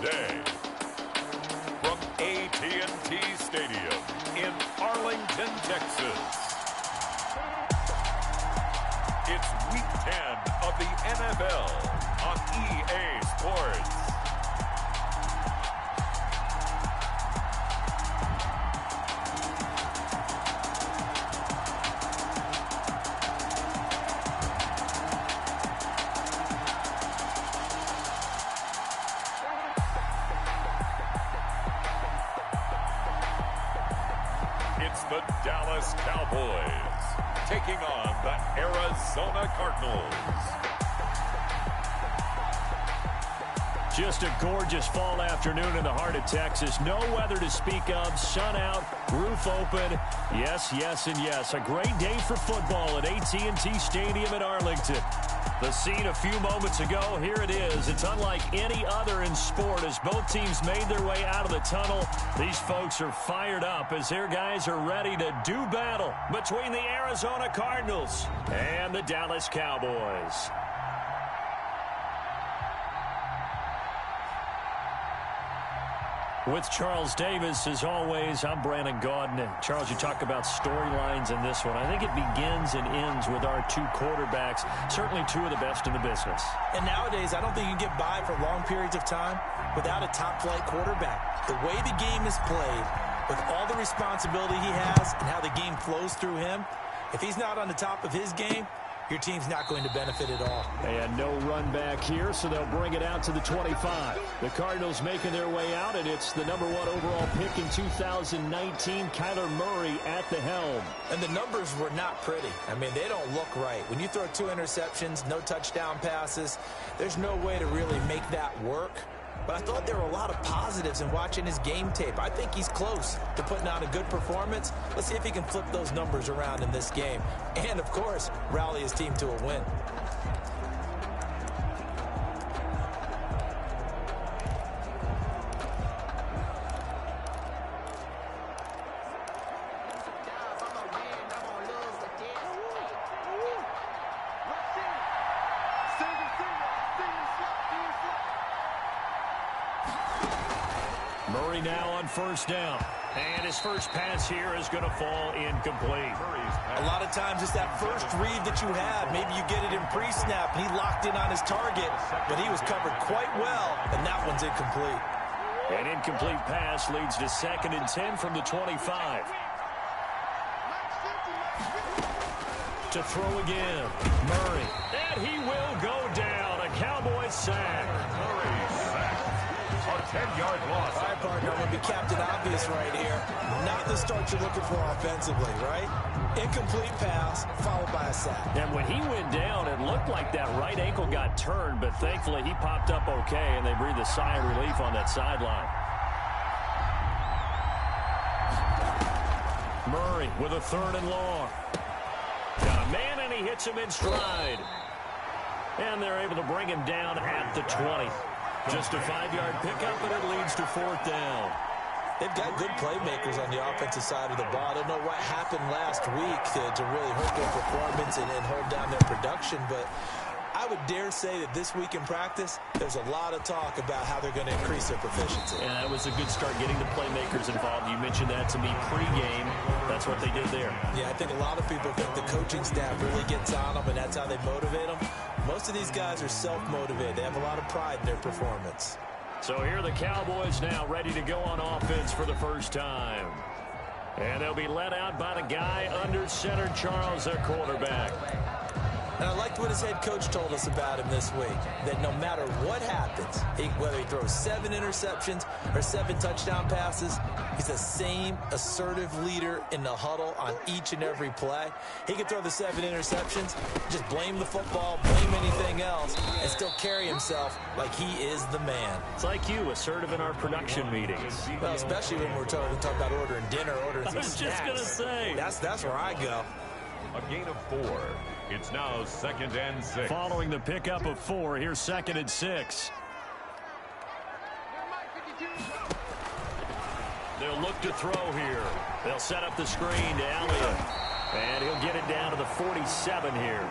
today. From AT&T Stadium in Arlington, Texas. It's Week 10 of the NFL on EA Sports. It's the Dallas Cowboys taking on the Arizona Cardinals. Just a gorgeous fall afternoon in the heart of Texas. No weather to speak of. Sun out, roof open. Yes, yes, and yes. A great day for football at AT&T Stadium in Arlington. The scene a few moments ago, here it is. It's unlike any other in sport as both teams made their way out of the tunnel. These folks are fired up as their guys are ready to do battle between the Arizona Cardinals and the Dallas Cowboys. With Charles Davis, as always, I'm Brandon Gaudin. And Charles, you talk about storylines in this one. I think it begins and ends with our two quarterbacks, certainly two of the best in the business. And nowadays, I don't think you can get by for long periods of time without a top-flight quarterback. The way the game is played, with all the responsibility he has and how the game flows through him, if he's not on the top of his game, your team's not going to benefit at all. And no run back here, so they'll bring it out to the 25. The Cardinals making their way out, and it's the number 1 overall pick in 2019, Kyler Murray at the helm. And the numbers were not pretty. I mean, they don't look right. When you throw 2 interceptions, no touchdown passes, there's no way to really make that work. But I thought there were a lot of positives in watching his game tape. I think he's close to putting on a good performance. Let's see if he can flip those numbers around in this game. And, of course, rally his team to a win. Murray now on first down. And his first pass here is going to fall incomplete. A lot of times it's that first read that you have. Maybe you get it in pre-snap, and he locked in on his target, but he was covered quite well, and that one's incomplete. An incomplete pass leads to 2nd and 10 from the 25. To throw again, Murray. And he will go down. A Cowboys sack. Murray sacked. A 10-yard loss. All right, partner, I'm going to be Captain Obvious right here. Not the start you're looking for offensively, right? Incomplete pass, followed by a sack. And when he went down, it looked like that right ankle got turned, but thankfully he popped up okay, and they breathed a sigh of relief on that sideline. Murray with a 3rd and long. Got a man, and he hits him in stride. And they're able to bring him down at the 20. Just a 5-yard pickup, and it leads to 4th down. They've got good playmakers on the offensive side of the ball. I don't know what happened last week to really hurt their performance and hold down their production, but I would dare say that this week in practice, there's a lot of talk about how they're going to increase their proficiency. And that was a good start getting the playmakers involved. You mentioned that to me pregame. That's what they did there. Yeah, I think a lot of people think the coaching staff really gets on them, and that's how they motivate them. Most of these guys are self-motivated. They have a lot of pride in their performance. So here are the Cowboys now ready to go on offense for the first time. And they'll be led out by the guy under center, Charles, their quarterback. And I liked what his head coach told us about him this week, that no matter what happens, whether he throws 7 interceptions or 7 touchdown passes, he's the same assertive leader in the huddle on each and every play. He can throw the 7 interceptions, just blame the football, blame anything else, and still carry himself like he is the man. It's like you, assertive in our production meetings. Well, especially when we're talking about ordering dinner, ordering some snacks. I was just going to say. That's where I go. A gain of 4. It's now 2nd and 6. Following the pickup of 4, here's 2nd and 6. They'll look to throw here. They'll set up the screen to Elliott. And he'll get it down to the 47 here.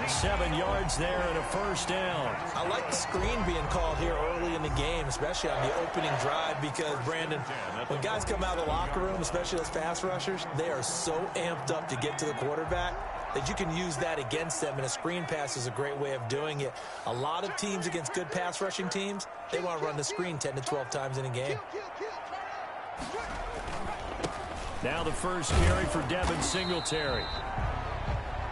7 yards there and a first down. I like the screen being called here early in the game, especially on the opening drive, because, Brandon, when guys come out of the locker room, especially those pass rushers, they are so amped up to get to the quarterback that you can use that against them, and a screen pass is a great way of doing it. A lot of teams against good pass rushing teams, they want to run the screen 10 to 12 times in a game. Now the first carry for Devin Singletary.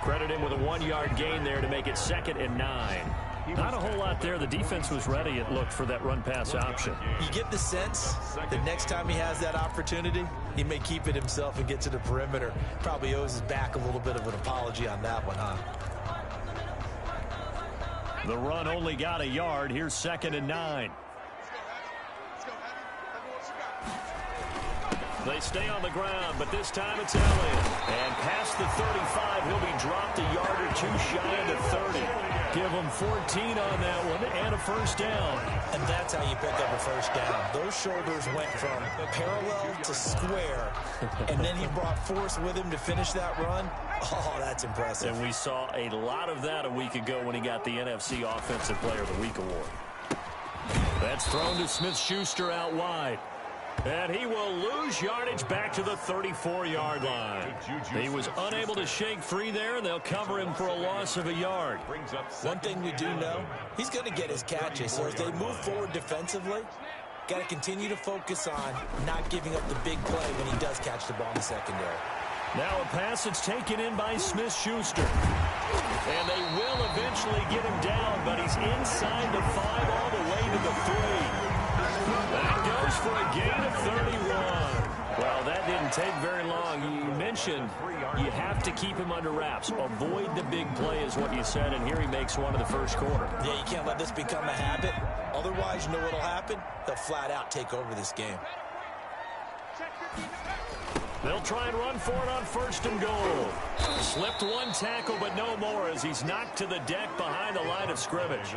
Credit him with a 1-yard gain there to make it 2nd and 9. Not a whole lot there. The defense was ready, it looked, for that run-pass option. You get the sense that next time he has that opportunity, he may keep it himself and get to the perimeter. Probably owes his back a little bit of an apology on that one, huh? The run only got a yard. Here's 2nd and 9. They stay on the ground, but this time it's Elliott. And past the 35, he'll be dropped a yard or two shy of the 30. Give him 14 on that one and a first down. And that's how you pick up a first down. Those shoulders went from parallel to square, and then he brought force with him to finish that run. Oh, that's impressive. And we saw a lot of that a week ago when he got the NFC Offensive Player of the Week award. That's thrown to Smith-Schuster out wide. And he will lose yardage back to the 34-yard line. He was unable to shake free there, and they'll cover him for a loss of a yard. One thing we do know, he's going to get his catches. So as they move forward defensively, got to continue to focus on not giving up the big play when he does catch the ball in the secondary. Now a pass that's taken in by Smith-Schuster. And they will eventually get him down, but he's inside the 5 all the way to the 3. That goes for a gain of 31. Well, that didn't take very long. You mentioned you have to keep him under wraps. Avoid the big play is what you said, and here he makes one in the first quarter. Yeah, you can't let this become a habit. Otherwise, you know what'll happen? They'll flat out take over this game. They'll try and run for it on 1st and goal. Slipped one tackle, but no more as he's knocked to the deck behind the line of scrimmage.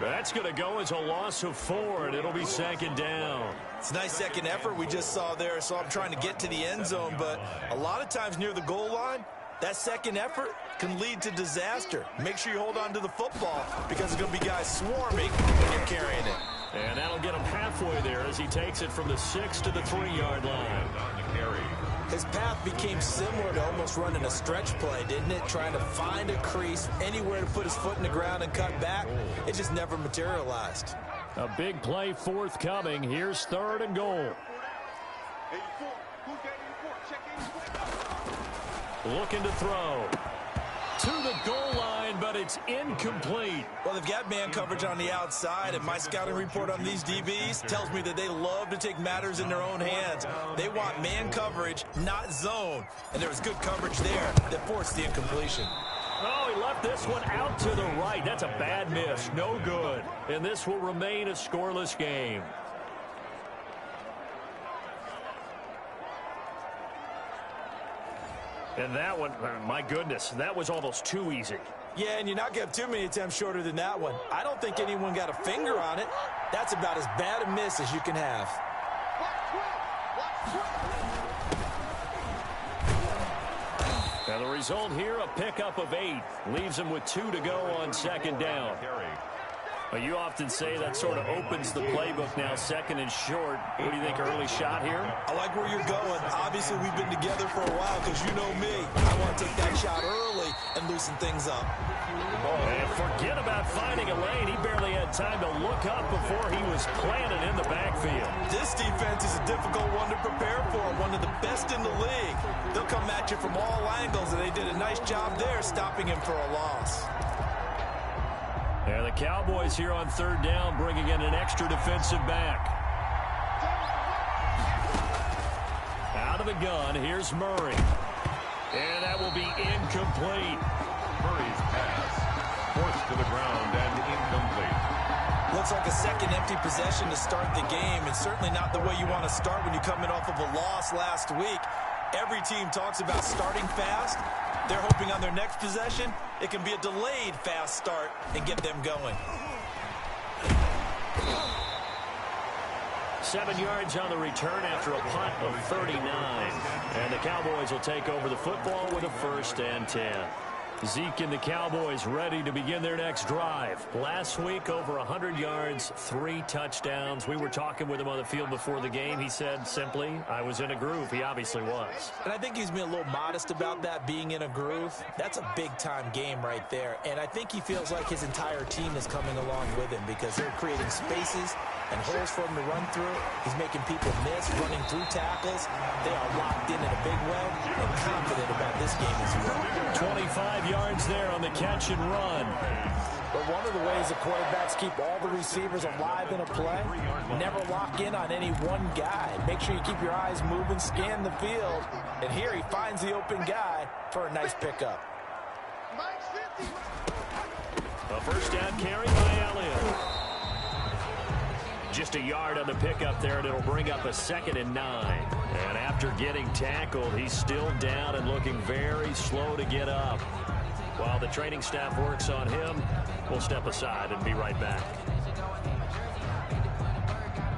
That's going to go as a loss of 4, and it'll be 2nd down. It's a nice second effort we just saw there. So I'm trying to get to the end zone, but a lot of times near the goal line, that second effort can lead to disaster. Make sure you hold on to the football because there's going to be guys swarming when you're carrying it. And that'll get him halfway there as he takes it from the 6 to the 3-yard line. His path became similar to almost running a stretch play, didn't it? Trying to find a crease, anywhere to put his foot in the ground and cut back. It just never materialized. A big play forthcoming. Here's 3rd and goal. Looking to throw. To the goal line, but it's incomplete. Well, they've got man coverage on the outside, and my scouting report on these DBs tells me that they love to take matters in their own hands. They want man coverage, not zone. And there was good coverage there that forced the incompletion. Oh, he left this one out to the right. That's a bad miss. No good. And this will remain a scoreless game. And that one, my goodness, that was almost too easy. Yeah, and you're not going to have too many attempts shorter than that one. I don't think anyone got a finger on it. That's about as bad a miss as you can have. Now the result here, a pickup of 8. Leaves him with 2 to go on 2nd down. Well, you often say that sort of opens the playbook now, 2nd and short. What do you think, early shot here? I like where you're going. Obviously, we've been together for a while because you know me. I want to take that shot early and loosen things up. And forget about finding a lane. He barely had time to look up before he was planted in the backfield. This defense is a difficult one to prepare for, one of the best in the league. They'll come at you from all angles, and they did a nice job there stopping him for a loss. And the Cowboys here on 3rd down, bringing in an extra defensive back. Out of the gun, here's Murray. And that will be incomplete. Murray's pass forced to the ground and incomplete. Looks like a second empty possession to start the game, and certainly not the way you want to start when you're coming off of a loss last week. Every team talks about starting fast. They're hoping on their next possession, it can be a delayed fast start and get them going. 7 yards on the return after a punt of 39. And the Cowboys will take over the football with a 1st and 10. Zeke and the Cowboys ready to begin their next drive. Last week, over 100 yards, 3 touchdowns. We were talking with him on the field before the game. He said simply, I was in a groove. He obviously was. And I think he's been a little modest about that, being in a groove. That's a big-time game right there. And I think he feels like his entire team is coming along with him because they're creating spaces and holes for him to run through. He's making people miss, running through tackles. They are locked in a big way and confident about this game as well. 25 yards there on the catch and run. But one of the ways the quarterbacks keep all the receivers alive in a play, never lock in on any one guy. Make sure you keep your eyes moving, scan the field. And here he finds the open guy for a nice pickup. A 1st down carry by Elliott. Just a yard on the pickup there, and it'll bring up a 2nd and 9. And after getting tackled, he's still down and looking very slow to get up. While the training staff works on him, we'll step aside and be right back.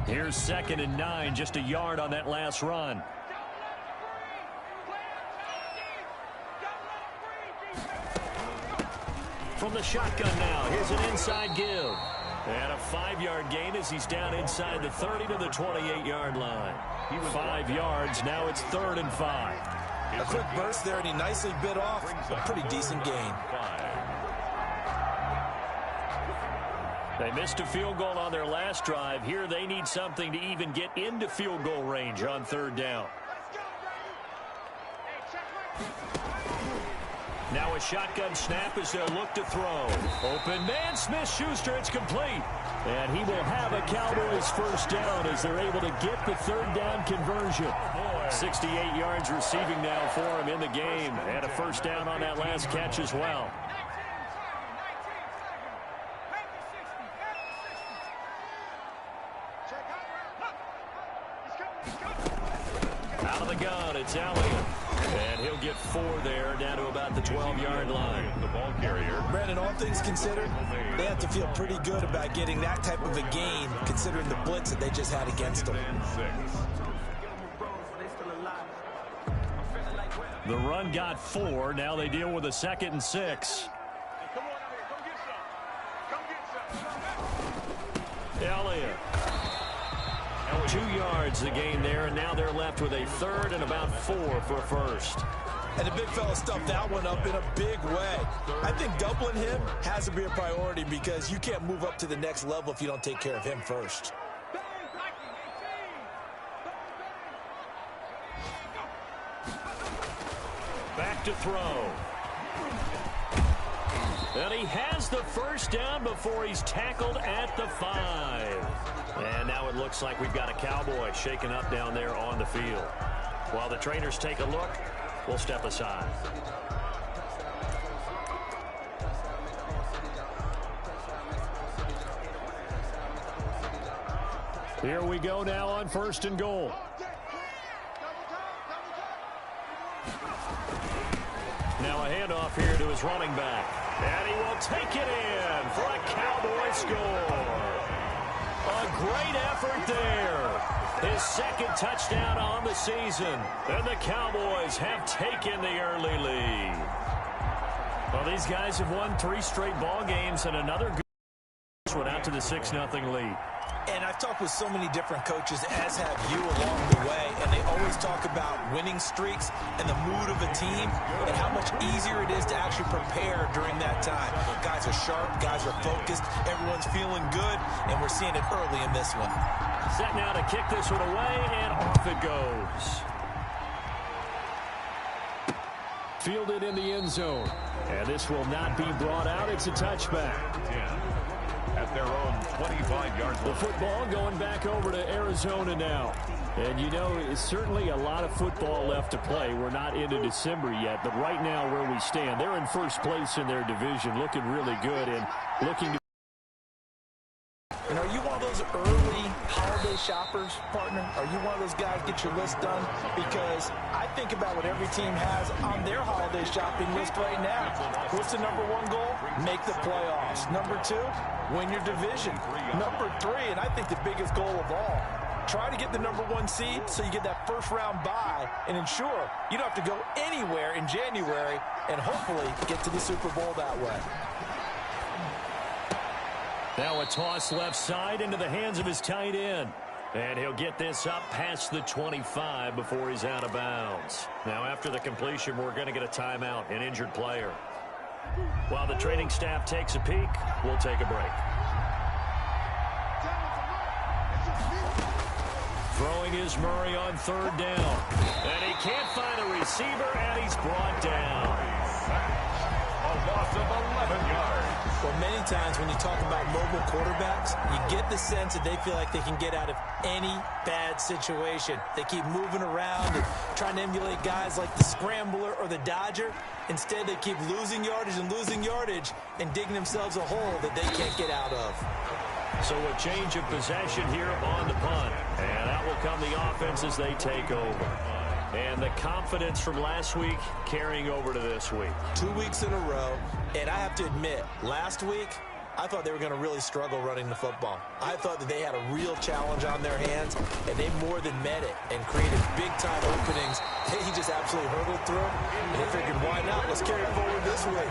Here's 2nd and 9, just a yard on that last run. From the shotgun now, here's an inside give. And a 5-yard gain as he's down inside the 30 to the 28-yard line. 5 yards, now it's 3rd and 5. A quick burst there, and he nicely bit off a pretty decent gain. They missed a field goal on their last drive. Here they need something to even get into field goal range on 3rd down. Now a shotgun snap as they'll look to throw. Open man, Smith-Schuster, it's complete. And he will have a Cowboys 1st down as they're able to get the 3rd down conversion. 68 yards receiving now for him in the game. And a 1st down on that last catch as well. Out of the gun, it's Elliott. And he'll get 4 there, down to about the 12-yard line. The ball carrier. Brandon, all things considered, they have to feel pretty good about getting that type of a gain, considering the blitz that they just had against them. The run got 4. Now they deal with a 2nd and 6. Elliott. 2 yards the gain there, and now they're left with a 3rd and about 4 for a 1st. And the big fella stuffed that one up in a big way. I think doubling him has to be a priority because you can't move up to the next level if you don't take care of him first. Back to throw. And he has the 1st down before he's tackled at the 5. And now it looks like we've got a Cowboy shaken up down there on the field. While the trainers take a look, we'll step aside. Here we go now on 1st and goal. Now a handoff here to his running back. And he will take it in for a Cowboy score. A great effort there. His 2nd touchdown on the season. And the Cowboys have taken the early lead. Well, these guys have won 3 straight ball games and another good one out to the 6-0 lead. And I've talked with so many different coaches, as have you along the way, and they always talk about winning streaks and the mood of a team and how much easier it is to actually prepare during that time. Guys are sharp, guys are focused, everyone's feeling good, and we're seeing it early in this one. Set now to kick this one away, and off it goes. Fielded in the end zone. And this will not be brought out. It's a touchback. At their own 25-yard line. The football going back over to Arizona now. And, you know, it's certainly a lot of football left to play. We're not into December yet, but right now where we stand, they're in 1st place in their division, looking really good and looking to... And are you one of those early holiday shoppers, partner? Are you one of those guys get your list done? Because I think about what every team has on their holiday shopping list right now. What's the number 1 goal? Make the playoffs. Number 2, win your division. Number 3, and I think the biggest goal of all, Try to get the #1 seed so you get that first-round bye and ensure you don't have to go anywhere in January and hopefully get to the Super Bowl that way. Now a toss left side into the hands of his tight end. And he'll get this up past the 25 before he's out of bounds. Now after the completion, we're going to get a timeout, an injured player. While the training staff takes a peek, we'll take a break. Throwing is Murray on 3rd down. And he can't find a receiver, and he's brought down. A loss of 11 yards. Well, many times when you talk about mobile quarterbacks, you get the sense that they feel like they can get out of any bad situation. They keep moving around and trying to emulate guys like the Scrambler or the Dodger. Instead, they keep losing yardage and digging themselves a hole that they can't get out of. So a change of possession here on the punt. And out will come the offense as they take over. And the confidence from last week carrying over to this week. 2 weeks in a row. And I have to admit, last week, I thought they were going to really struggle running the football. I thought that they had a real challenge on their hands, and they more than met it and created big-time openings. He just absolutely hurtled through, and they figured, why not? Let's carry it forward this way.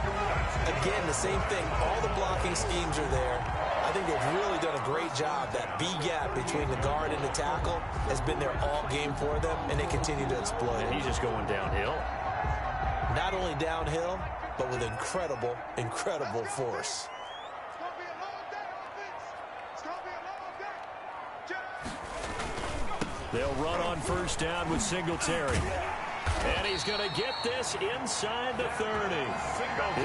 Again, the same thing. All the blocking schemes are there. I think they've really done a great job. That B gap between the guard and the tackle has been there all game for them, and they continue to exploit it. He's just going downhill. Not only downhill, but with incredible, incredible force. They'll run on 1st down with Singletary. And he's going to get this inside the 30.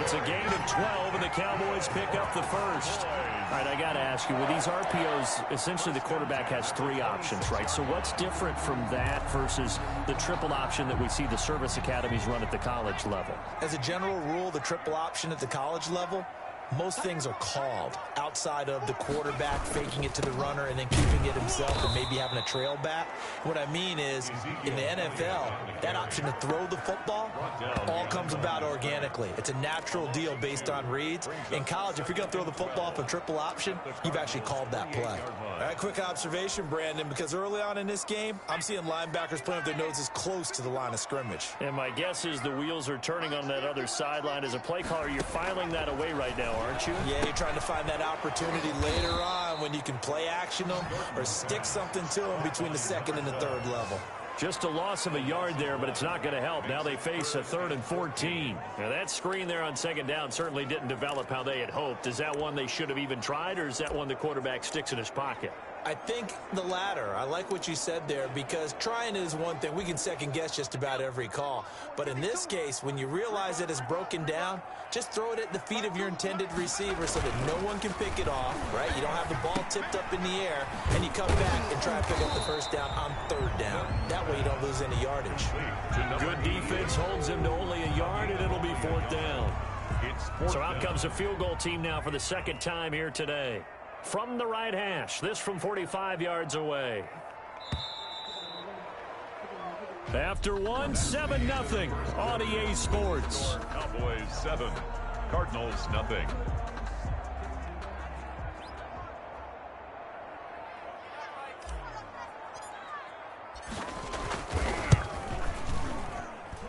It's a gain of 12, and the Cowboys pick up the first. All right, I got to ask you, with these RPOs, essentially the quarterback has 3 options, right? So what's different from that versus the triple option that we see the service academies run at the college level? As a general rule, the triple option at the college level, most things are called outside of the quarterback faking it to the runner and then keeping it himself and maybe having a trail back. What I mean is, in the NFL, that option to throw the football all comes about organically. It's a natural deal based on reads. In college, if you're going to throw the football for triple option, you've actually called that play. All right, quick observation, Brandon, because early on in this game, I'm seeing linebackers playing with their noses close to the line of scrimmage. And my guess is the wheels are turning on that other sideline. As a play caller, you're filing that away right now, aren't you? Yeah, you're trying to find that opportunity later on when you can play action them or stick something to them between the 2nd and the 3rd level. Just a loss of a yard there, but it's not going to help. Now they face a 3rd and 14. Now that screen there on 2nd down certainly didn't develop how they had hoped. Is that one they should have even tried, or is that one the quarterback sticks in his pocket? I think the latter. I like what you said there, because trying is one thing. We can second guess just about every call. But in this case, when you realize that it's broken down, just throw it at the feet of your intended receiver so that no one can pick it off, right? You don't have the ball tipped up in the air, and you come back and try to pick up the 1st down on 3rd down. That way you don't lose any yardage. Good defense holds him to only a yard, and it'll be 4th down. So out comes a field goal team now for the 2nd time here today. From the right hash, this from 45 yards away. After 7-0 on EA Sports. Cowboys 7, Cardinals 0.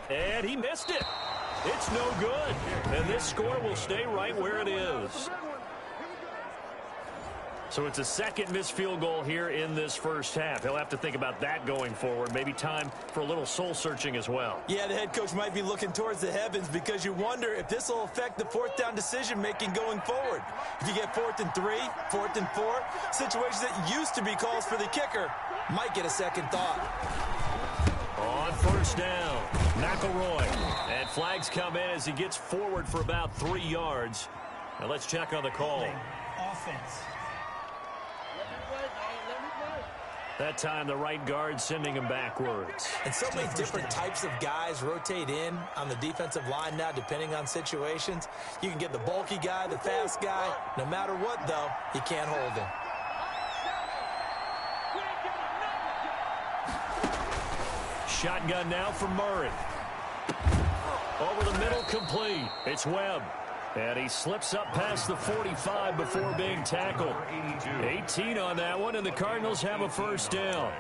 And he missed it. It's no good. And this score will stay right where it is. So it's a 2nd missed field goal here in this 1st half. He'll have to think about that going forward. Maybe time for a little soul-searching as well. Yeah, the head coach might be looking towards the heavens, because you wonder if this will affect the 4th down decision-making going forward. If you get 4th and 3, 4th and 4, situations that used to be calls for the kicker might get a second thought. On 1st down, McElroy. And flags come in as he gets forward for about 3 yards. Now let's check on the call. Offense. That time, the right guard sending him backwards. And so many different types of guys rotate in on the defensive line now, depending on situations. You can get the bulky guy, the fast guy. No matter what, though, you can't hold him. Shotgun now for Murray. Over the middle, complete. It's Webb. And he slips up past the 45 before being tackled. 18 on that one, and the Cardinals have a first down.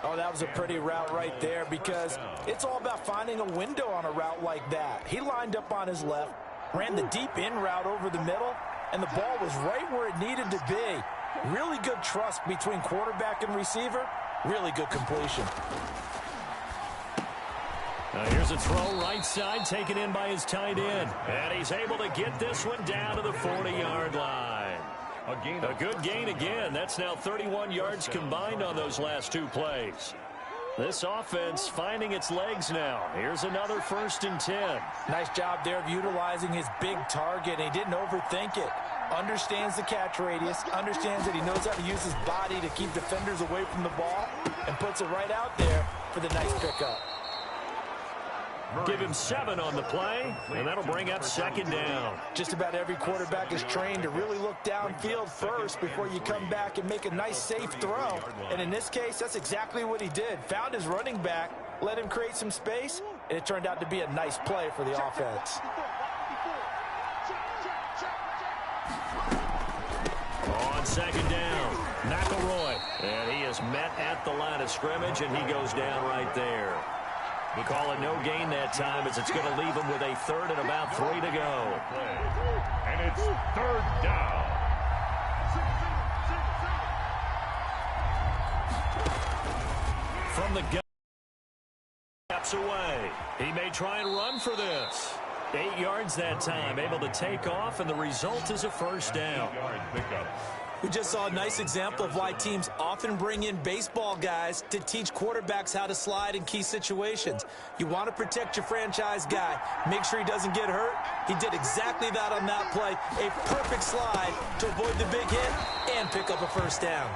Oh, that was a pretty route right there because it's all about finding a window on a route like that. He lined up on his left, ran the deep in route over the middle, and the ball was right where it needed to be. Really good trust between quarterback and receiver. Really good completion. Now here's a throw right side, taken in by his tight end. And he's able to get this one down to the 40-yard line. A good gain again. That's now 31 yards combined on those last two plays. This offense finding its legs now. Here's another 1st and 10. Nice job there of utilizing his big target. He didn't overthink it. Understands the catch radius, understands that he knows how to use his body to keep defenders away from the ball, and puts it right out there for the nice pickup. Give him 7 on the play, and that'll bring up 2nd down. Just about every quarterback is trained to really look downfield first before you come back and make a nice, safe throw. And in this case, that's exactly what he did. Found his running back, let him create some space, and it turned out to be a nice play for the offense. On 2nd down, McElroy. And he is met at the line of scrimmage, and he goes down right there. We call it no gain that time as it's going to leave him with a 3rd and about 3 to go. And it's 3rd down. From the gun, steps away. He may try and run for this. 8 yards that time, able to take off, and the result is a 1st down. We just saw a nice example of why teams often bring in baseball guys to teach quarterbacks how to slide in key situations. You want to protect your franchise guy. Make sure he doesn't get hurt. He did exactly that on that play. A perfect slide to avoid the big hit and pick up a 1st down.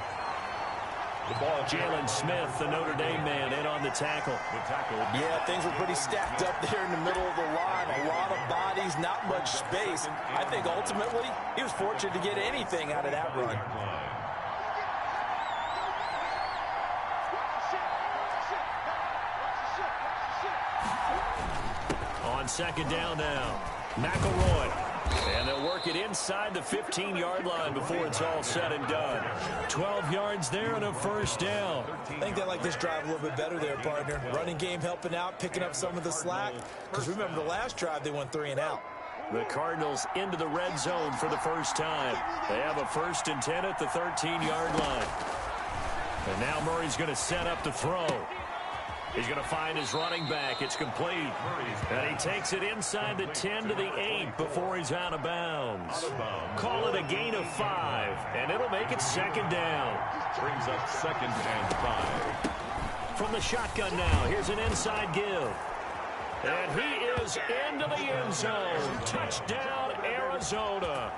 The ball, Jalen Smith, the Notre Dame man, in on the tackle. Yeah, things were pretty stacked up there in the middle of the line. A lot of bodies, not much space. I think ultimately he was fortunate to get anything out of that run. On 2nd down now, McElroy. And they'll work it inside the 15-yard line before it's all said and done. 12 yards there and a 1st down. I think they like this drive a little bit better there, partner. Running game helping out, picking up some of the slack. Because remember, the last drive they went 3 and out. The Cardinals into the red zone for the first time. They have a 1st and 10 at the 13-yard line. And now Murray's going to set up the throw. He's going to find his running back. It's complete. And he takes it inside the 10 to the 8 before he's out of bounds. Call it a gain of 5, and it'll make it 2nd down. Brings up 2nd and 5. From the shotgun now, here's an inside give. And he is into the end zone. Touchdown, Arizona.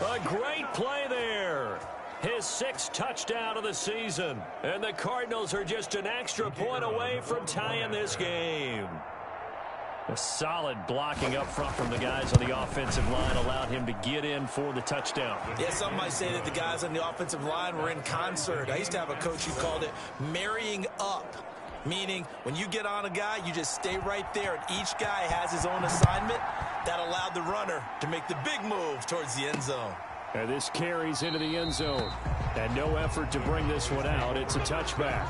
A great play there. His 6th touchdown of the season. And the Cardinals are just an extra point away from tying this game. A solid blocking up front from the guys on the offensive line allowed him to get in for the touchdown. Yeah, some might say that the guys on the offensive line were in concert. I used to have a coach who called it marrying up. Meaning, when you get on a guy, you just stay right there, and each guy has his own assignment. That allowed the runner to make the big move towards the end zone. And this carries into the end zone. And no effort to bring this one out. It's a touchback.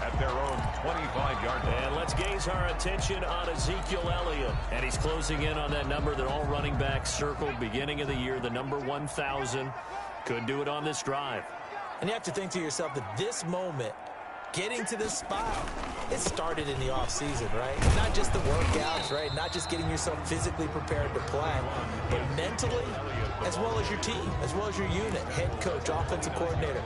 At their own 25-yard line. And let's gaze our attention on Ezekiel Elliott. And he's closing in on that number that all running backs circled beginning of the year, the number 1,000. Could do it on this drive. And you have to think to yourself that this moment, getting to this spot, it started in the offseason, right? Not just the workouts, right? Not just getting yourself physically prepared to play, but mentally, as well as your team, as well as your unit, head coach, offensive coordinator.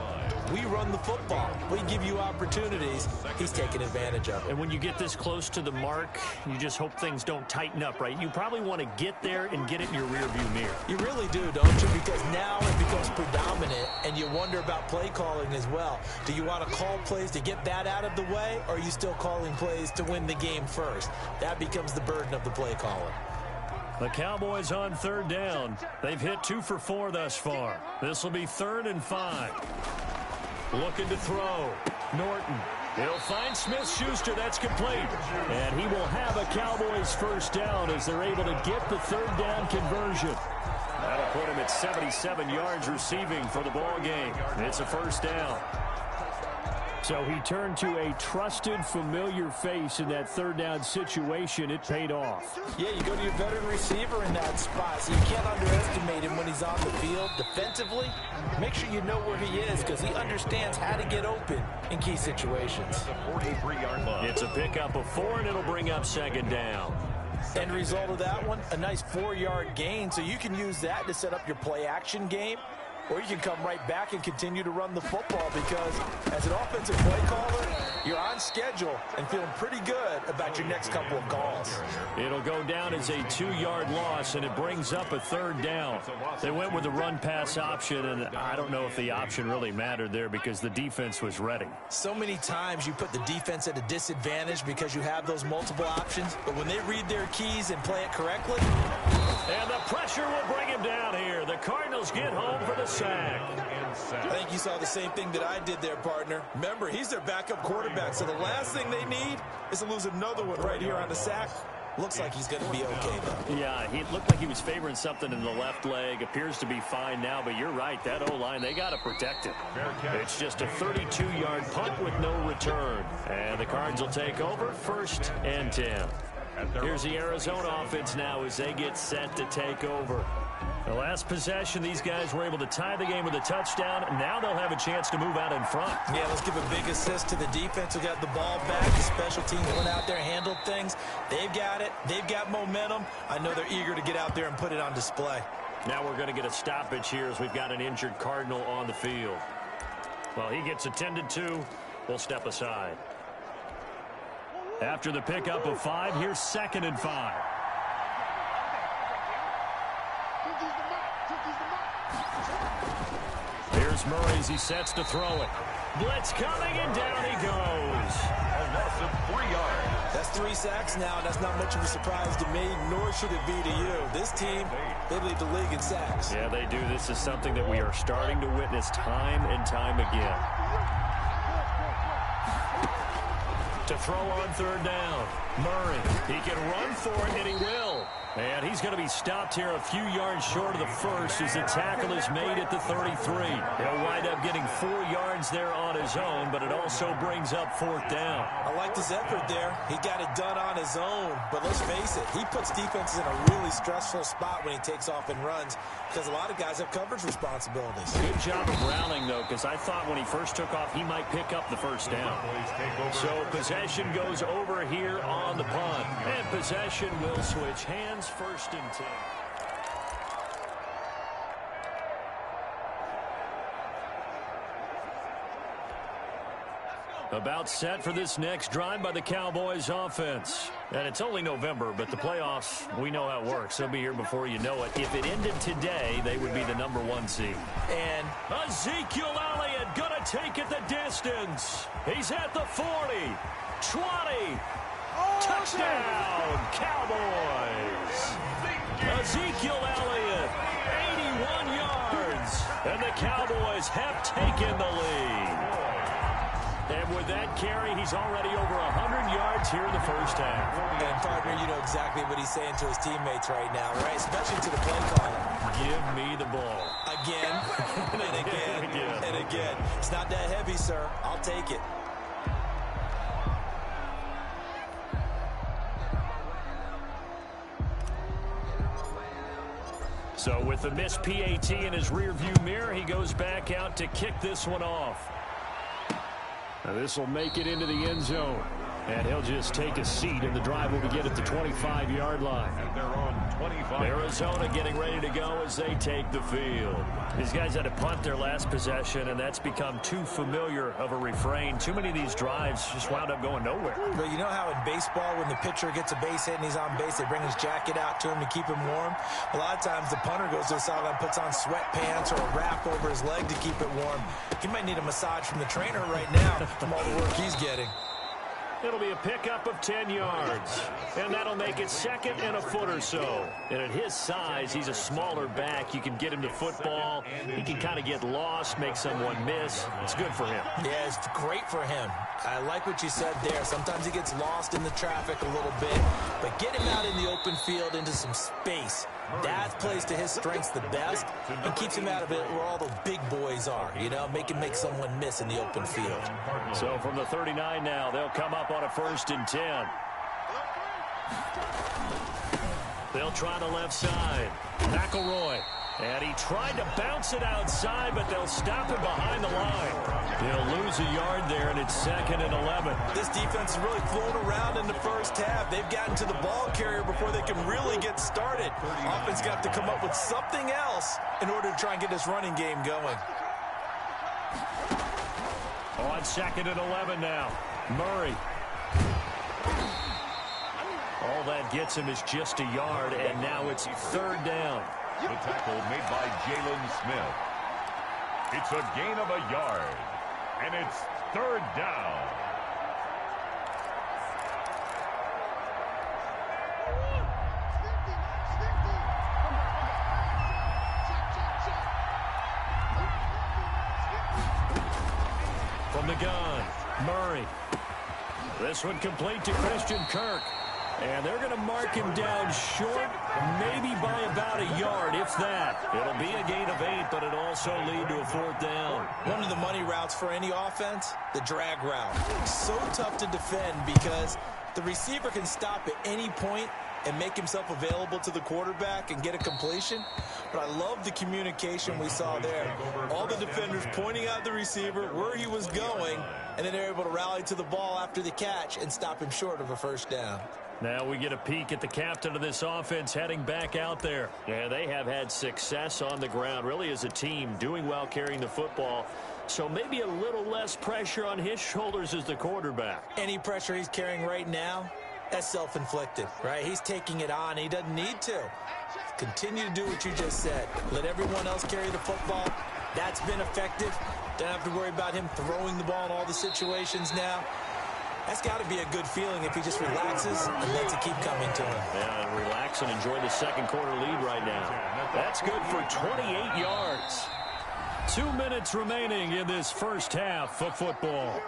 We run the football. We give you opportunities. He's taking advantage of it. And when you get this close to the mark, you just hope things don't tighten up, right? You probably want to get there and get it in your rearview mirror. You really do, don't you? Because now it becomes predominant, and you wonder about play calling as well. Do you want to call plays to get that out of the way, or are you still calling plays to win the game first? That becomes the burden of the play caller. The Cowboys on 3rd down. They've hit 2 for 4 thus far. This will be 3rd and 5. Looking to throw. Norton He'll find Smith-Schuster. That's complete. And he will have a Cowboys first down as they're able to get the third down conversion. That'll put him at 77 yards receiving for the ball game. It's a first down. So he turned to a trusted, familiar face in that third down situation. It paid off. Yeah, you go to your veteran receiver in that spot, so you can't underestimate him when he's on the field. Defensively, make sure you know where he is because he understands how to get open in key situations. It's a pickup of 4, and it'll bring up second down. End result of that one, a nice 4-yard gain, so you can use that to set up your play-action game. Or you can come right back and continue to run the football because as an offensive play caller, you're on schedule and feeling pretty good about your next couple of calls. It'll go down as a 2-yard loss, and it brings up a third down. They went with the run-pass option, and I don't know if the option really mattered there because the defense was ready. So many times you put the defense at a disadvantage because you have those multiple options, but when they read their keys and play it correctly. And the pressure will bring him down here. The Cardinals get home for the sack. I think you saw the same thing that I did there, partner. Remember, he's their backup quarterback, so the last thing they need is to lose another one right here on the sack. Looks like he's going to be okay, though. Yeah, he looked like he was favoring something in the left leg. Appears to be fine now, but you're right. That O-line, they got to protect it. It's just a 32-yard punt with no return. And the Cards will take over 1st and 10. Here's the Arizona offense now as they get set to take over. The last possession, these guys were able to tie the game with a touchdown. Now they'll have a chance to move out in front. Yeah, let's give a big assist to the defense who got the ball back. The special teams went out there, handled things. They've got it. They've got momentum. I know they're eager to get out there and put it on display. Now we're going to get a stoppage here as we've got an injured Cardinal on the field. Well, he gets attended to. We'll step aside. After the pickup of 5, here's 2nd and 5. Here's Murray as he sets to throw it. Blitz coming, and down he goes. A loss of 3 yards. That's 3 sacks now, and that's not much of a surprise to me, nor should it be to you. This team, they lead the league in sacks. Yeah, they do. This is something that we are starting to witness time and time again. To throw on 3rd down. Murray, he can run for it, and he will. And he's going to be stopped here a few yards short of the first as the tackle is made at the 33. He'll wind up getting 4 yards there on his own, but it also brings up 4th down. I liked his effort there. He got it done on his own. But let's face it, he puts defenses in a really stressful spot when he takes off and runs because a lot of guys have coverage responsibilities. Good job of rallying, though, because I thought when he first took off, he might pick up the first down. So possession goes over here on the punt. And possession will switch hands. 1st and 10. About set for this next drive by the Cowboys offense. And it's only November, but the playoffs, we know how it works. They'll be here before you know it. If it ended today, they would be the #1 seed. And Ezekiel Elliott gonna take it the distance. He's at the 40, 20. Touchdown, Cowboys! Ezekiel Elliott, 81 yards, and the Cowboys have taken the lead. And with that carry, he's already over 100 yards here in the first half. And partner, you know exactly what he's saying to his teammates right now, right? Especially to the play caller. Give me the ball. Again, and again, and again. It's not that heavy, sir. I'll take it. So with the missed PAT in his rearview mirror, he goes back out to kick this one off. Now this will make it into the end zone. And he'll just take a seat, and the drive will begin at the 25-yard line. And they're on 25. Arizona getting ready to go as they take the field. These guys had to punt their last possession, and that's become too familiar of a refrain. Too many of these drives just wound up going nowhere. But you know how in baseball, when the pitcher gets a base hit and he's on base, they bring his jacket out to him to keep him warm? A lot of times the punter goes to the sideline, puts on sweatpants or a wrap over his leg to keep it warm. He might need a massage from the trainer right now from all the work he's getting. It'll be a pickup of 10 yards. And that'll make it second and a foot or so. And at his size, he's a smaller back. You can get him to football. He can kind of get lost, make someone miss. It's good for him. Yeah, it's great for him. I like what you said there. Sometimes he gets lost in the traffic a little bit. But get him out in the open field into some space. That plays to his strengths the best and keeps him out of it where all the big boys are. You know, make him make someone miss in the open field. So from the 39 now, they'll come up on a 1st and 10. They'll try the left side. McElroy. And he tried to bounce it outside, but they'll stop him behind the line. He'll lose a yard there, and it's 2nd and 11. This defense is really flown around in the first half. They've gotten to the ball carrier before they can really get started. Offense got to come up with something else in order to try and get this running game going. On 2nd and 11 now. Murray. All that gets him is just a yard, and now it's 3rd down. The tackle made by Jalen Smith. It's a gain of a yard, and it's 3rd down. From the gun, Murray. This one complete to Christian Kirk. And they're going to mark him down short, maybe by about a yard, if that. It'll be a gain of 8, but it'll also lead to a 4th down. One of the money routes for any offense, the drag route. So tough to defend because the receiver can stop at any point and make himself available to the quarterback and get a completion. But I love the communication we saw there. All the defenders pointing out the receiver, where he was going, and then they're able to rally to the ball after the catch and stop him short of a 1st down. Now we get a peek at the captain of this offense heading back out there. Yeah, they have had success on the ground, really as a team, doing well carrying the football. So maybe a little less pressure on his shoulders as the quarterback. Any pressure he's carrying right now, that's self-inflicted, right? He's taking it on. He doesn't need to. Continue to do what you just said. Let everyone else carry the football. That's been effective. Don't have to worry about him throwing the ball in all the situations now. That's got to be a good feeling if he just relaxes and lets it keep coming to him. Yeah, relax and enjoy the 2nd quarter lead right now. That's good for 28 yards. 2 minutes remaining in this first half of football.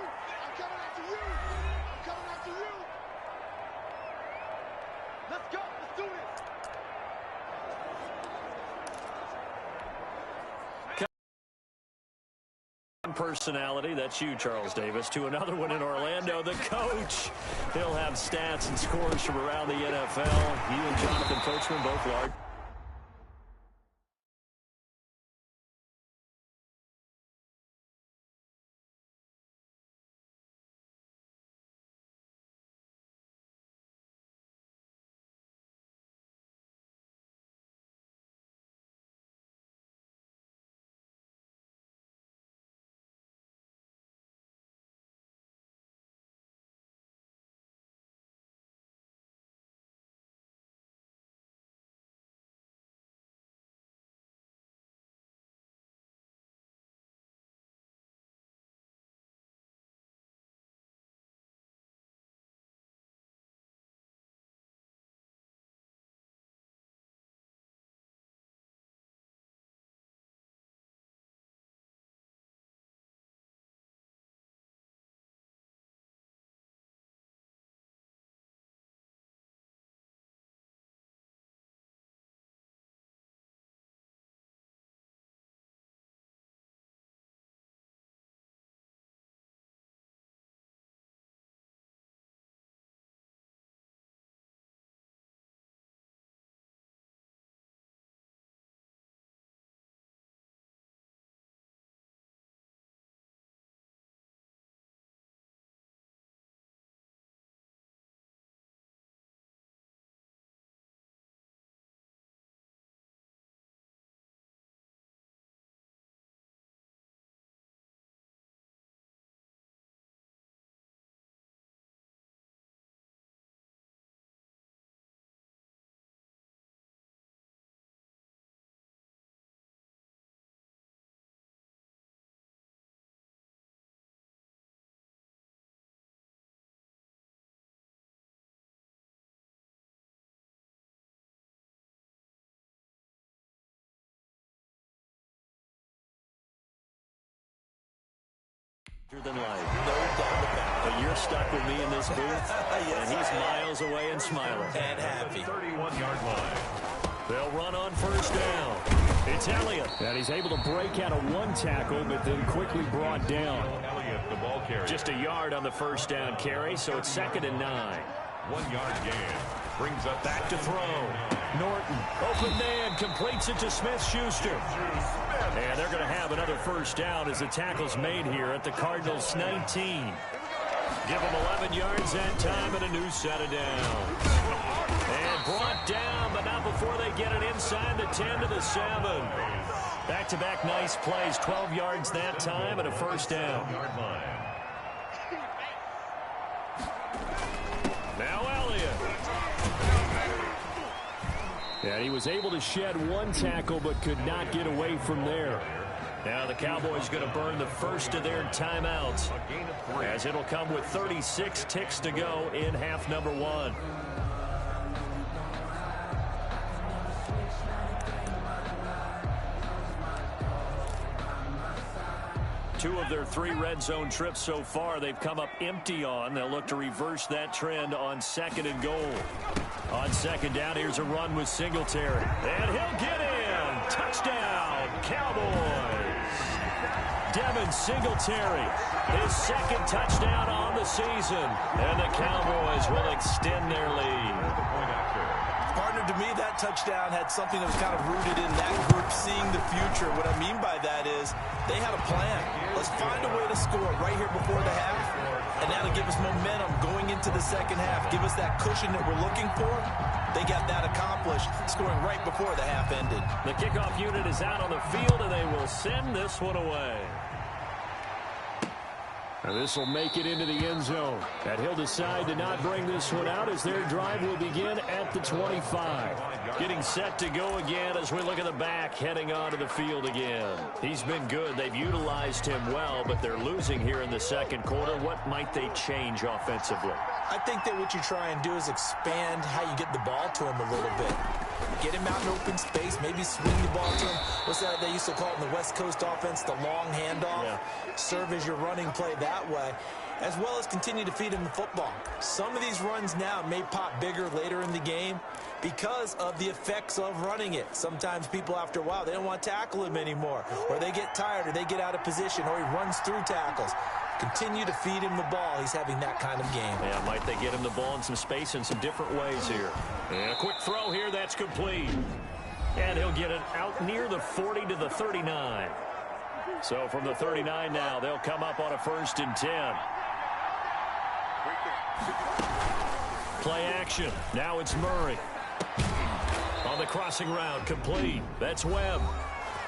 Personality, that's you, Charles Davis, to another one in Orlando. The coach, he'll have stats and scores from around the NFL. You and Jonathan Coachman both large. Than life. No doubt about it. But you're stuck with me in this booth, Yes, and he's miles away and smiling. And happy. 31-yard line. They'll run on first down. It's Elliott. And he's able to break out of one tackle, but then quickly brought down. Elliott, the ball carrier. Just a yard on the first down carry, so it's 2nd and 9. 1 yard gain. Brings up Back to throw. Norton, open man, completes it to Smith-Schuster. And they're going to have another first down as the tackle's made here at the Cardinals' 19. Give them 11 yards that time and a new set of downs. And brought down, but not before they get it inside the 10 to the 7. Back-to-back nice plays, 12 yards that time and a first down. Now Elliott. And he was able to shed one tackle but could not get away from there. Now the Cowboys going to burn the first of their timeouts as it'll come with 36 ticks to go in half number 1. Two of their 3 red zone trips so far they've come up empty on. They'll look to reverse that trend on 2nd and goal. On 2nd down, here's a run with Singletary. And he'll get in. Touchdown, Cowboys. Devin Singletary, his 2nd touchdown on the season. And the Cowboys will extend their lead. Partner, to me, that touchdown had something that was kind of rooted in that group seeing the future. What I mean by that is they had a plan. Let's find a way to score right here before the half, and that'll give us momentum going into the second half. Give us that cushion that we're looking for. They got that accomplished, scoring right before the half ended. The kickoff unit is out on the field, and they will send this one away. And this will make it into the end zone. And he'll decide to not bring this one out as their drive will begin at the 25. Getting set to go again as we look at the back, heading onto the field again. He's been good. They've utilized him well, but they're losing here in the second quarter. What might they change offensively? I think that what you try and do is expand how you get the ball to him a little bit. Get him out in open space, maybe swing the ball to him. What's that they used to call it in the West Coast offense, the long handoff? Yeah. Serve as your running play that way, as well as continue to feed him the football. Some of these runs now may pop bigger later in the game because of the effects of running it. Sometimes people, after a while, they don't want to tackle him anymore, or they get tired, or they get out of position, or he runs through tackles. Continue to feed him the ball. He's having that kind of game. Yeah, might they get him the ball in some space in some different ways here. And a quick throw here, that's complete. And he'll get it out near the 40 to the 39. So from the 39 now, they'll come up on a 1st and 10. Play action. Now it's Murray. On the crossing route, complete. That's Webb.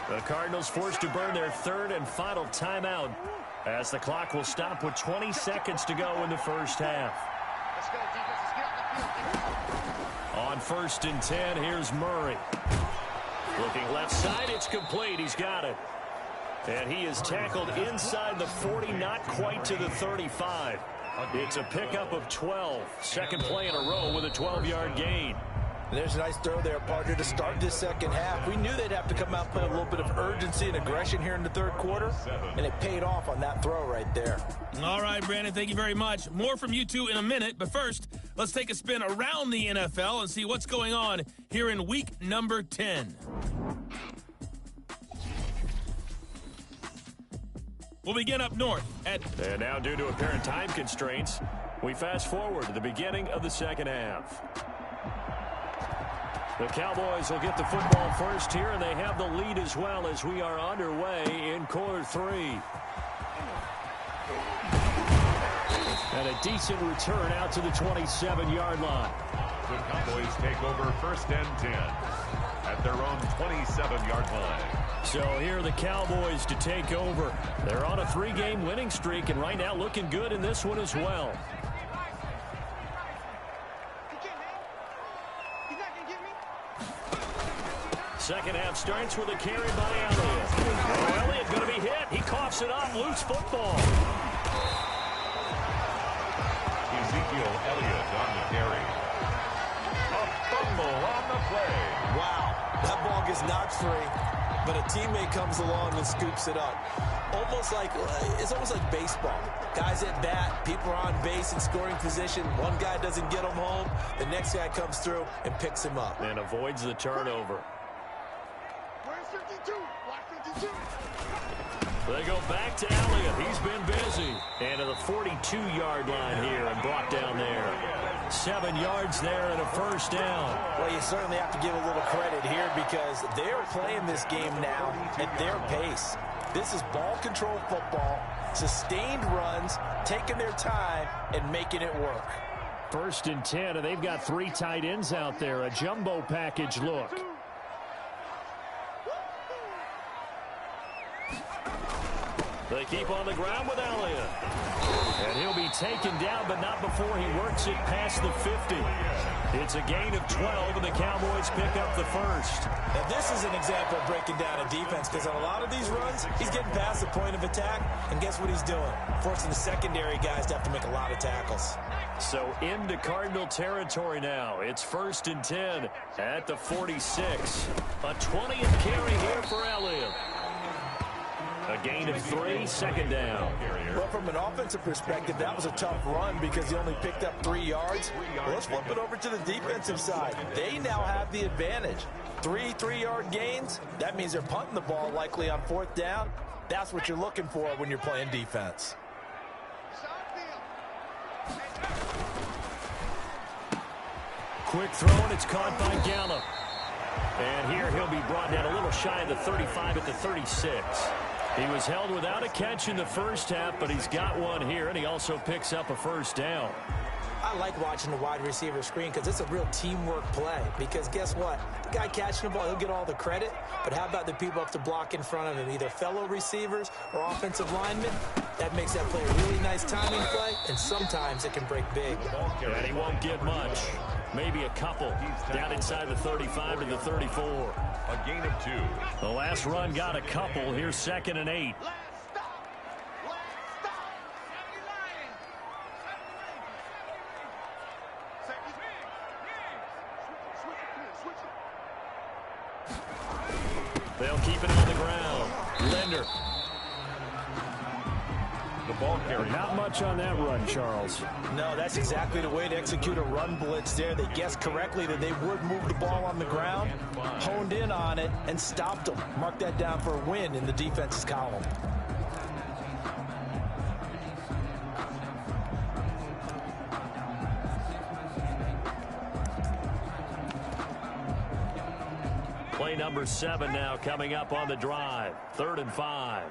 The Cardinals forced to burn their 3rd and final timeout as the clock will stop with 20 seconds to go in the first half. On 1st and 10, here's Murray. Looking left side, it's complete. He's got it. And he is tackled inside the 40, not quite to the 35. It's a pickup of 12. Second play in a row with a 12-yard gain. And there's a nice throw there, partner, to start this second half. We knew they'd have to come out and play a little bit of urgency and aggression here in the third quarter, and it paid off on that throw right there. All right, Brandon, thank you very much. More from you two in a minute, but first, let's take a spin around the NFL and see what's going on here in week number 10. We'll begin up north at... And now, due to apparent time constraints, we fast forward to the beginning of the second half. The Cowboys will get the football first here, and they have the lead as well as we are underway in quarter 3. And a decent return out to the 27-yard line. The Cowboys take over 1st and 10 at their own 27-yard line. So here are the Cowboys to take over. They're on a 3-game winning streak, and right now looking good in this one as well. Second half starts with a carry by Elliott. Oh, Elliott going to be hit. He coughs it up. Loose football. Ezekiel Elliott on the carry. A fumble on the play. Wow, that ball gets knocked free. but a teammate comes along and scoops it up. It's almost like baseball. Guys at bat, people are on base in scoring position. One guy doesn't get him home. The next guy comes through and picks him up. And avoids the turnover. Where's 52? Watch 52. They go back to Elliott. He's been busy. And to the 42-yard line here and brought down there. 7 yards there and a first down. Well, you certainly have to give a little credit here because they're playing this game now at their pace. This is ball control football, sustained runs, taking their time and making it work. 1st and 10, and they've got 3 tight ends out there. A jumbo package look. They keep on the ground with Elliott. And he'll be taken down, but not before he works it past the 50. It's a gain of 12, and the Cowboys pick up the first. Now, this is an example of breaking down a defense because on a lot of these runs, he's getting past the point of attack, and guess what he's doing? Forcing the secondary guys to have to make a lot of tackles. So into Cardinal territory now. It's 1st and 10 at the 46. A 20th carry here for Elliott. A gain of 3, 2nd down. Well, from an offensive perspective, that was a tough run because he only picked up 3 yards. Well, let's flip it over to the defensive side. They now have the advantage. 3 3-yard gains. That means they're punting the ball likely on 4th down. That's what you're looking for when you're playing defense. Quick throw, and it's caught by Gallup. And here he'll be brought down a little shy of the 35 at the 36. He was held without a catch in the first half, but he's got one here, and he also picks up a first down. I like watching the wide receiver screen because it's a real teamwork play. Because guess what? The guy catching the ball, he'll get all the credit. But how about the people up to block in front of him, either fellow receivers or offensive linemen? That makes that play a really nice timing play, and sometimes it can break big. And he won't get much. Maybe a couple. Down inside the 35 to the 34. A gain of 2. The last run got a couple. Here's 2nd and 8. They'll keep it on the ground. Linder. The ball carrier. Not much on that run, Charles. No, that's exactly the way to execute a run blitz there. They guessed correctly that they would move the ball on the ground, honed in on it, and stopped them. Mark that down for a win in the defense's column. Play number 7 now coming up on the drive. 3rd and 5.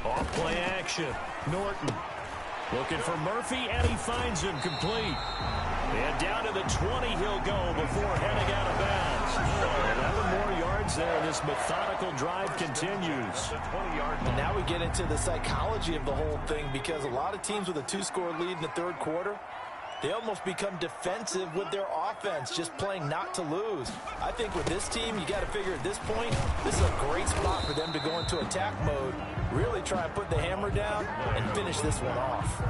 Off play action. Norton looking for Murphy, and he finds him complete. And down to the 20 he'll go before heading out of bounds. 11 more yards there, and this methodical drive continues. And now we get into the psychology of the whole thing because a lot of teams with a 2-score lead in the 3rd quarter, they almost become defensive with their offense, just playing not to lose. I think with this team, you got to figure at this point, this is a great spot for them to go into attack mode, really try and put the hammer down and finish this one off.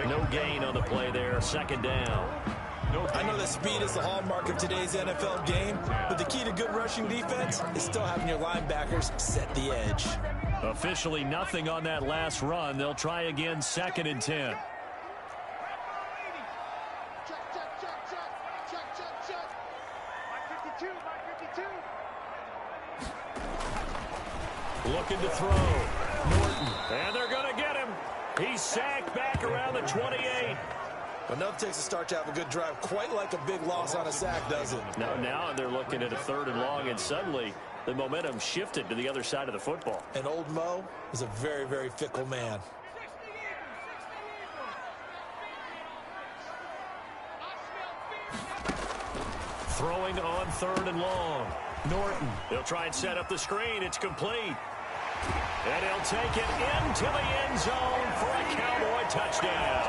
No gain on the play there, 2nd down. I know that speed is the hallmark of today's NFL game, but the key to good rushing defense is still having your linebackers set the edge. Officially nothing on that last run. They'll try again, 2nd and 10. Looking to throw. Norton. And they're going to get him. He's sacked back around the 28. But nothing takes a start to have a good drive, quite like a big loss on a sack, does it? Now they're looking at a 3rd and long, and suddenly the momentum shifted to the other side of the football. And old Mo is a very, very fickle man. Throwing on 3rd and long. Norton. They'll try and set up the screen. It's complete. And he'll take it into the end zone for a Cowboy touchdown.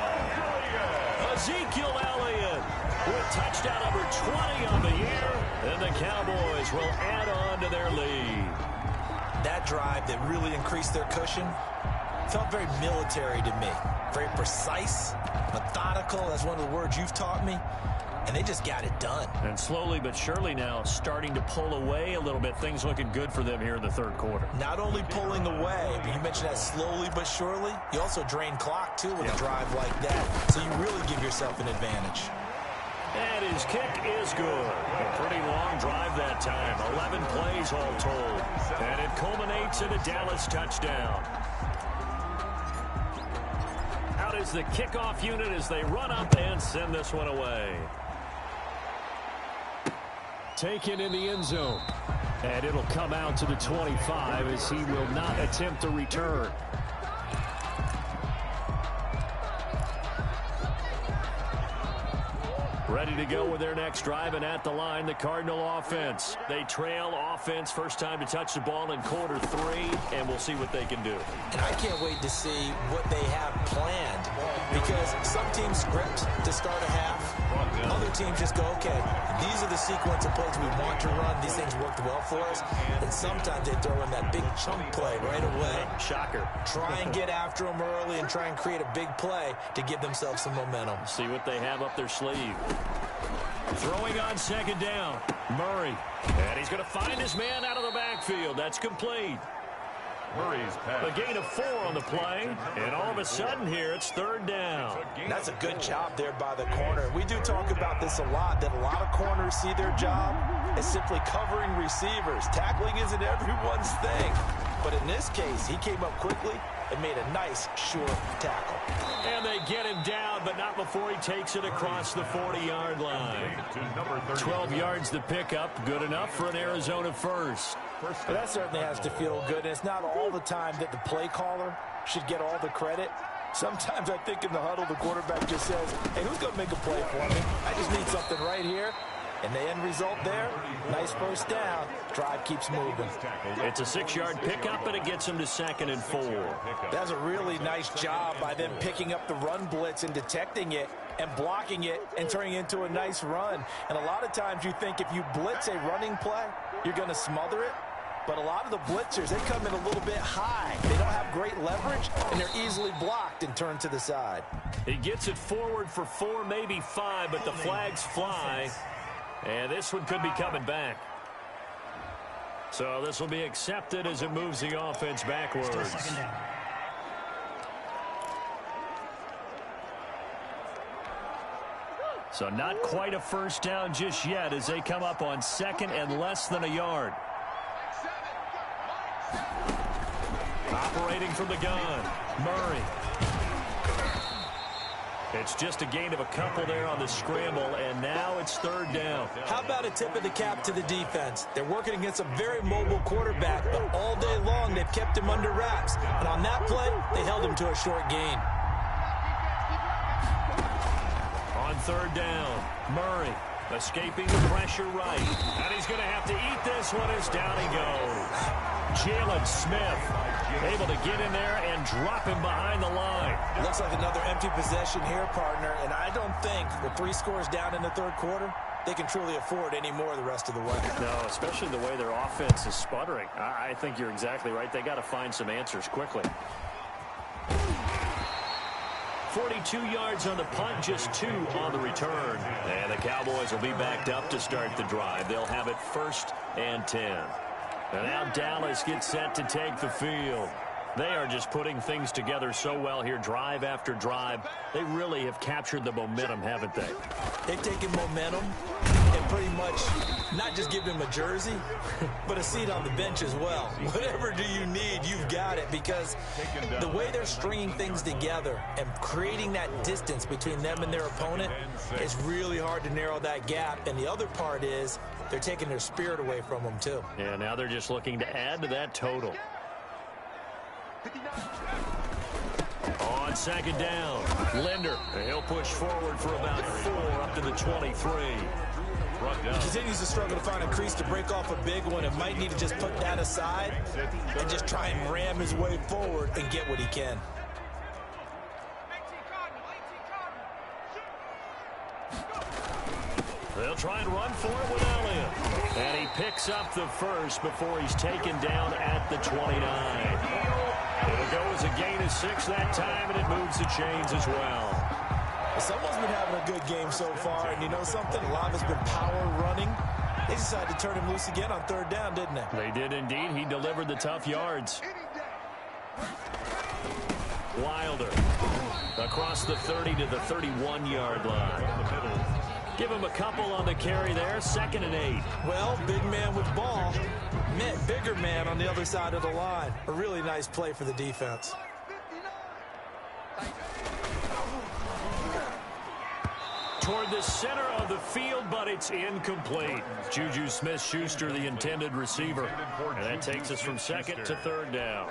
Ezekiel Elliott with touchdown number 20 on the year. And the Cowboys will add on to their lead. That drive that really increased their cushion felt very military to me. Very precise, methodical. That's one of the words you've taught me. and they just got it done. And slowly but surely now starting to pull away a little bit. Things looking good for them here in the third quarter. Not only pulling away, but you mentioned that slowly but surely. You also drain clock, too, with a drive like that. So you really give yourself an advantage. And his kick is good. A pretty long drive that time. 11 plays all told. And it culminates in a Dallas touchdown. Out is the kickoff unit as they run up and send this one away. Taken in the end zone. And it'll come out to the 25 as he will not attempt a return. Ready to go with their next drive, and at the line, the Cardinal offense. They trail offense, first time to touch the ball in quarter 3, and we'll see what they can do. And I can't wait to see what they have planned, because some teams script to start a half. Other teams just go, okay, these are the sequence of plays we want to run. These things worked well for us. And sometimes they throw in that big chunk play right away. Shocker. Try and get after them early and try and create a big play to give themselves some momentum. See what they have up their sleeve. Throwing on second down. Murray. And he's going to find his man out of the backfield. That's complete. Murray's pass. A gain of 4 on the play. And all of a sudden here, it's third down. That's a good job there by the corner. We do talk about this a lot, that a lot of corners see their job as simply covering receivers. Tackling isn't everyone's thing. But in this case, he came up quickly and made a nice, short tackle. And they get him down, but not before he takes it across the 40-yard line. 12 yards to pick up. Good enough for an Arizona first. But that certainly has to feel good. And it's not all the time that the play caller should get all the credit. Sometimes I think in the huddle, the quarterback just says, hey, who's going to make a play for me? I just need something right here. And the end result there, nice first down. Drive keeps moving. It's a 6-yard pickup, and it gets him to 2nd and 4. That's a really nice job by them picking up the run blitz and detecting it and blocking it and turning it into a nice run. And a lot of times you think if you blitz a running play, you're going to smother it. But a lot of the blitzers, they come in a little bit high. They don't have great leverage, and they're easily blocked and turned to the side. He gets it forward for 4, maybe 5, but the flags fly. And this one could be coming back. So this will be accepted as it moves the offense backwards. So not quite a first down just yet as they come up on 2nd and less than a yard. Operating from the gun, Murray. It's just a gain of a couple there on the scramble, and now it's third down. How about a tip of the cap to the defense? They're working against a very mobile quarterback, but all day long they've kept him under wraps. And on that play, they held him to a short gain. On third down, Murray escaping the pressure right. And he's going to have to eat this one as down he goes. Jalen Smith able to get in there and drop him behind the line. Looks like another empty possession here, partner. And I don't think with 3 scores down in the third quarter, they can truly afford any more the rest of the way. No, especially the way their offense is sputtering. I think you're exactly right. They got to find some answers quickly. 42 yards on the punt, just 2 on the return. And the Cowboys will be backed up to start the drive. They'll have it 1st and 10. And now Dallas gets set to take the field. They are just putting things together so well here, drive after drive. They really have captured the momentum, haven't they? They've taken momentum and pretty much not just given him a jersey, but a seat on the bench as well. Whatever do you need, you've got it, because the way they're stringing things together and creating that distance between them and their opponent is really hard to narrow that gap. And the other part is they're taking their spirit away from them, too. Yeah, now they're just looking to add to that total. On 2nd down, Linder. He'll push forward for about 4 up to the 23. He continues to struggle to find a crease to break off a big one and might need to just put that aside and just try and ram his way forward and get what he can. They'll try and run for it with Elliott. And he picks up the first before he's taken down at the 29. It'll go as a gain of 6 that time, and it moves the chains as well. Someone's been having a good game so far, and you know something? A lot of it's been power running. They decided to turn him loose again on third down, didn't they? They did indeed. He delivered the tough yards. Wilder across the 30 to the 31-yard line. Give him a couple on the carry there. 2nd and 8. Well, big man with ball met bigger man on the other side of the line. A really nice play for the defense. Toward the center of the field, but it's incomplete. Juju Smith-Schuster, the intended receiver. And that takes us from 2nd to 3rd down.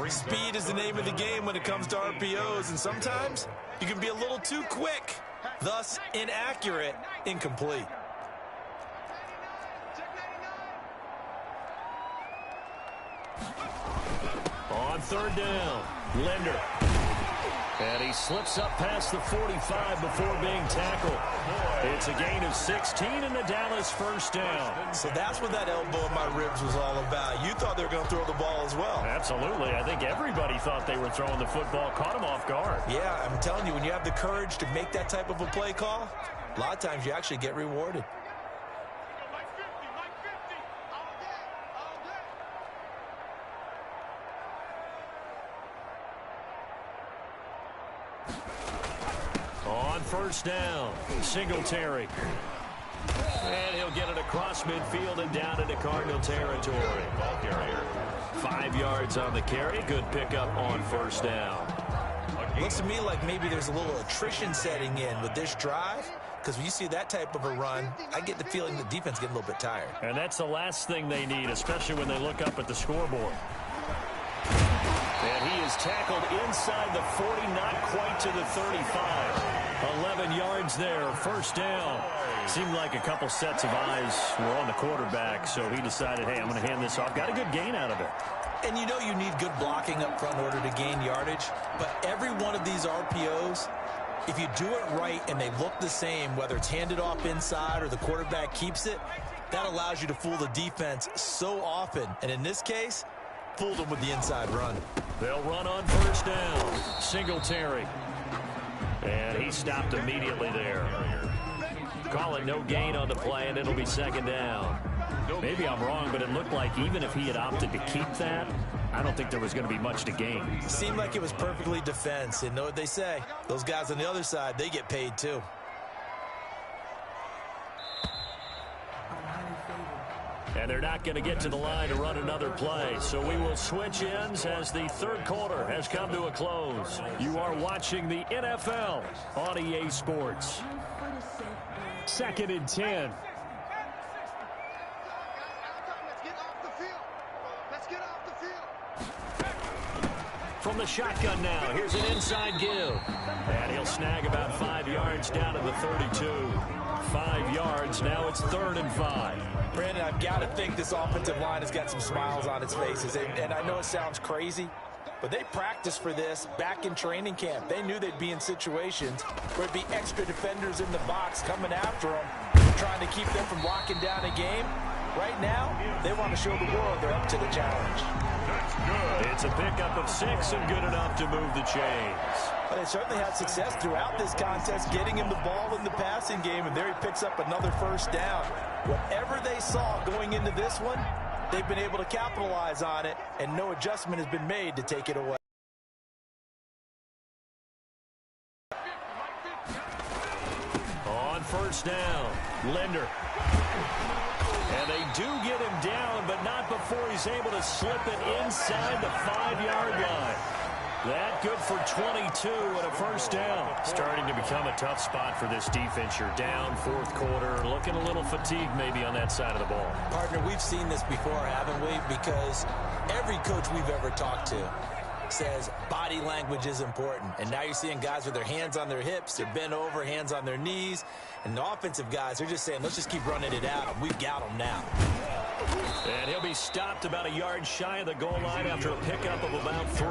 Speed is the name of the game when it comes to RPOs, and sometimes you can be a little too quick, thus inaccurate, incomplete. On 3rd down, Linder. And he slips up past the 45 before being tackled. It's a gain of 16 and the Dallas 1st down. So that's what that elbow in my ribs was all about. You thought they were going to throw the ball as well. Absolutely. I think everybody thought they were throwing the football, caught him off guard. Yeah, I'm telling you, when you have the courage to make that type of a play call, a lot of times you actually get rewarded. On 1st down, Singletary. And he'll get it across midfield and down into Cardinal territory. 5 yards on the carry. Good pickup on 1st down. Looks to me like maybe there's a little attrition setting in with this drive, because when you see that type of a run, I get the feeling the defense getting a little bit tired. And that's the last thing they need, especially when they look up at the scoreboard. And he is tackled inside the 40, not quite to the 35. 11 yards there, 1st down. Seemed like a couple sets of eyes were on the quarterback, so he decided, hey, I'm going to hand this off. Got a good gain out of it. And you know you need good blocking up front in order to gain yardage, but every one of these RPOs, if you do it right and they look the same, whether it's handed off inside or the quarterback keeps it, that allows you to fool the defense so often. And in this case, fooled them with the inside run. They'll run on 1st down. Singletary. And he stopped immediately there. Call it no gain on the play, and it'll be 2nd down. Maybe I'm wrong, but it looked like even if he had opted to keep that, I don't think there was going to be much to gain. Seemed like it was perfectly defense. And know what they say? Those guys on the other side, they get paid too. And they're not going to get to the line to run another play. So we will switch ends as the 3rd quarter has come to a close. You are watching the NFL on EA Sports. 2nd and 10. From the shotgun now, here's an inside give. And he'll snag about 5 yards down to the 32. 5 yards, now it's 3rd and 5. Brandon, I've got to think this offensive line has got some smiles on its faces. And I know it sounds crazy, but they practiced for this back in training camp. They knew they'd be in situations where it'd be extra defenders in the box coming after them, trying to keep them from locking down a game. Right now, they want to show the world they're up to the challenge. That's good. It's a pickup of 6 and good enough to move the chains. But they certainly had success throughout this contest, getting him the ball in the passing game, and there he picks up another 1st down. Whatever they saw going into this one, they've been able to capitalize on it, and no adjustment has been made to take it away. On 1st down, Linder. And they do get him down, but not before he's able to slip it inside the 5-yard line. That good for 22 and a 1st down. Starting to become a tough spot for this defense. You're down 4th quarter, looking a little fatigued maybe on that side of the ball. Partner, we've seen this before, haven't we? Because every coach we've ever talked to says body language is important. And now you're seeing guys with their hands on their hips, they're bent over, hands on their knees. And the offensive guys, they're just saying, let's just keep running it out. We've got them now. And he'll be stopped about a yard shy of the goal line after a pickup of about 3.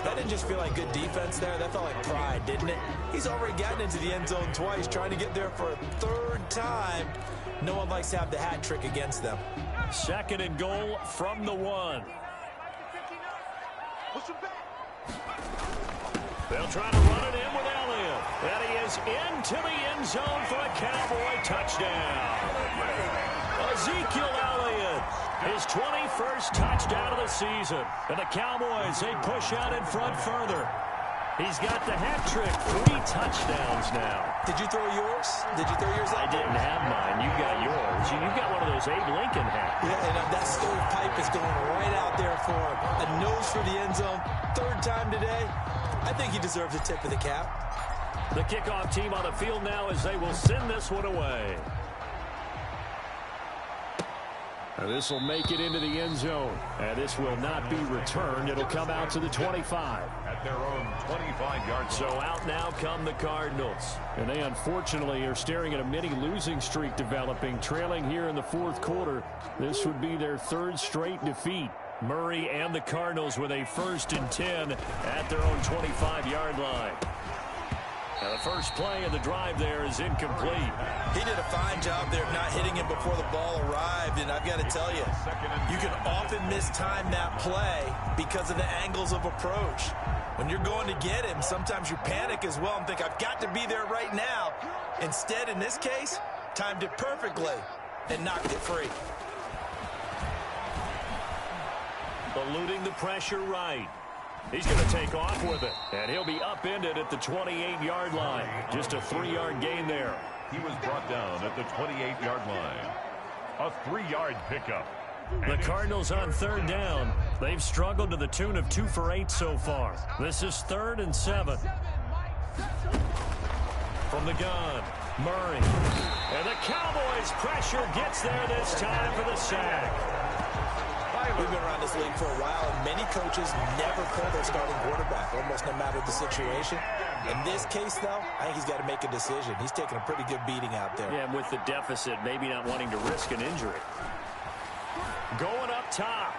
That didn't just feel like good defense there. That felt like pride, didn't it? He's already gotten into the end zone twice, trying to get there for a 3rd time. No one likes to have the hat trick against them. 2nd and goal from the 1. They'll try to run it in with Elliott. And he is into the end zone for a Cowboy touchdown. Ezekiel Elliott, his 21st touchdown of the season. And the Cowboys, they push out in front further. He's got the hat trick, 3 touchdowns now. Did you throw yours? Did you throw yours out? I didn't have mine. You got yours. You've got one of those Abe Lincoln hats. Yeah, and that stovepipe is going right out there for a nose for the end zone. 3rd time today. I think he deserves a tip of the cap. The kickoff team on the field now as they will send this one away. And this will make it into the end zone. And this will not be returned. It'll come out to the 25. At their own 25-yard. So out now come the Cardinals. And they unfortunately are staring at a mini losing streak developing, trailing here in the 4th quarter. This would be their 3rd straight defeat. Murray and the Cardinals with a 1st and 10 at their own 25-yard line. Now the first play of the drive there is incomplete. He did a fine job there of not hitting him before the ball arrived, and I've got to tell you, you can often mistime that play because of the angles of approach. When you're going to get him, sometimes you panic as well and think, I've got to be there right now. Instead, in this case, timed it perfectly and knocked it free. Eluding the pressure right. He's going to take off with it, and he'll be upended at the 28-yard line. Just a 3-yard gain there. He was brought down at the 28-yard line. A 3-yard pickup. The Cardinals on 3rd down. They've struggled to the tune of 2 for 8 so far. This is 3rd and 7. From the gun, Murray. And the Cowboys' pressure gets there this time for the sack. We've been around this league for a while, and many coaches never pull their starting quarterback, almost no matter the situation. In this case, though, I think he's got to make a decision. He's taking a pretty good beating out there. Yeah, and with the deficit, maybe not wanting to risk an injury. Going up top.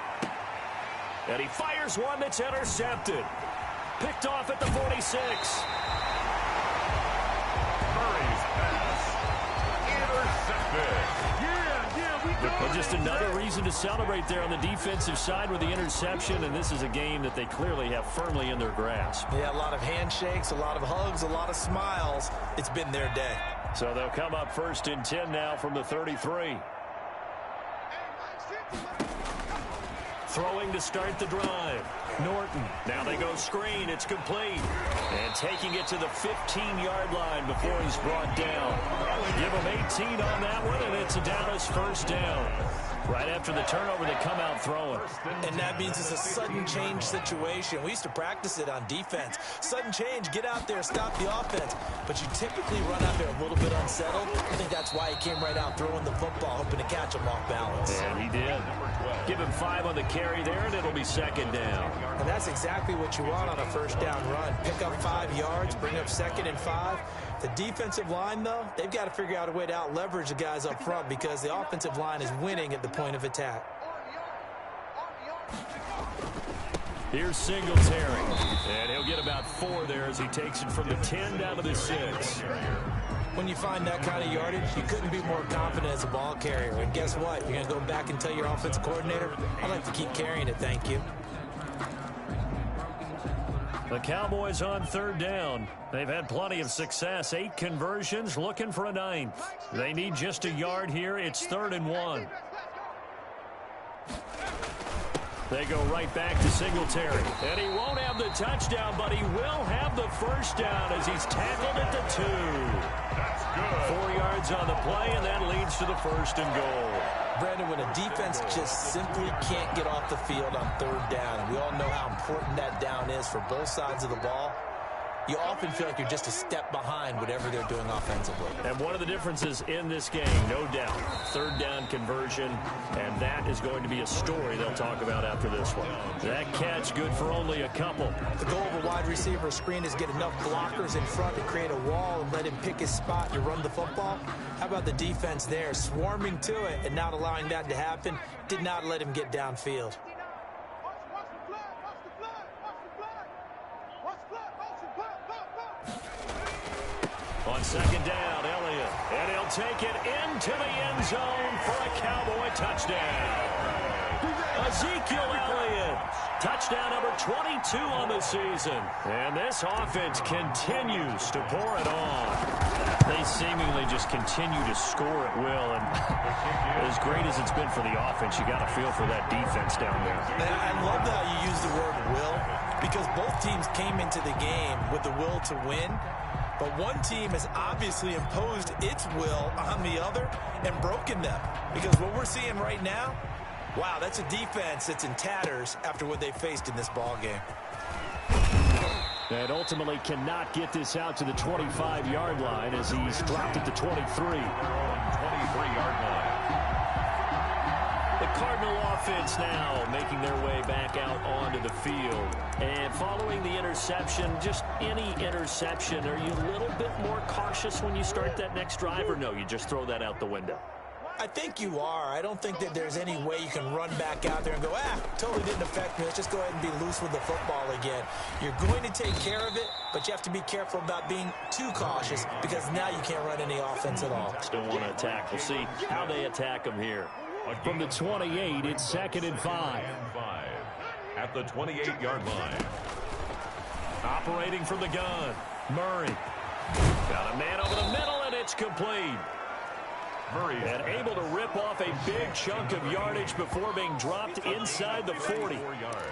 And he fires one that's intercepted. Picked off at the 46. Murray's pass. Intercepted. Well, just another reason to celebrate there on the defensive side with the interception, and this is a game that they clearly have firmly in their grasp. Yeah, a lot of handshakes, a lot of hugs, a lot of smiles. It's been their day. So they'll come up 1st and 10 now from the 33. Throwing to start the drive. Norton. Now they go screen. It's complete. And taking it to the 15-yard line before he's brought down. Give him 18 on that one, and it's a Dallas 1st down. Right after the turnover, they come out throwing. And that means it's a sudden change situation. We used to practice it on defense. Sudden change, get out there, stop the offense. But you typically run out there a little bit unsettled. I think that's why he came right out throwing the football, hoping to catch him off balance. And he did. Give him 5 on the carry there, and it'll be 2nd down. And that's exactly what you want on a 1st down run. Pick up 5 yards, bring up 2nd and 5. The defensive line, though, they've got to figure out a way to out-leverage the guys up front because the offensive line is winning at the point of attack. Here's Singletary. And he'll get about 4 there as he takes it from the 10 down to the 6. When you find that kind of yardage, you couldn't be more confident as a ball carrier. And guess what? You're going to go back and tell your offensive coordinator, I'd like to keep carrying it, thank you. The Cowboys on 3rd down. They've had plenty of success. 8 conversions, looking for a 9th. They need just a yard here. It's 3rd and 1. They go right back to Singletary. And he won't have the touchdown, but he will have the 1st down as he's tackled at the 2. That's good. 4 yards on the play, and that leads to the 1st and goal. Brandon, when a defense just simply can't get off the field on 3rd down, and we all know how important that down is for both sides of the ball, you often feel like you're just a step behind whatever they're doing offensively. And one of the differences in this game, no doubt, 3rd down conversion, and that is going to be a story they'll talk about after this one. That catch good for only a couple. The goal of a wide receiver screen is get enough blockers in front to create a wall and let him pick his spot to run the football. How about the defense there, swarming to it and not allowing that to happen, did not let him get downfield. On 2nd down, Elliott. And he'll take it into the end zone for a Cowboy touchdown. Ezekiel Elliott. Touchdown number 22 on the season. And this offense continues to pour it on. They seemingly just continue to score at will. And as great as it's been for the offense, you got to feel for that defense down there. And I love how you use the word will, because both teams came into the game with the will to win. But one team has obviously imposed its will on the other and broken them. Because what we're seeing right now, wow, that's a defense that's in tatters after what they faced in this ball game. And ultimately cannot get this out to the 25-yard line as he's dropped at the 23. 23-yard line. The Cardinal offense now making their way back out onto the field. And following the interception, just any interception, are you a little bit more cautious when you start that next drive, or no, you just throw that out the window? I think you are. I don't think that there's any way you can run back out there and go, totally didn't affect me. Let's just go ahead and be loose with the football again. You're going to take care of it, but you have to be careful about being too cautious, because now you can't run any offense at all. Still want to attack. We'll see how they attack them here. From the 28, it's 2nd and 5. At the 28-yard line. Operating from the gun, Murray. Got a man over the middle, and it's complete. Murray and able to rip off a big chunk of yardage before being dropped inside the 40.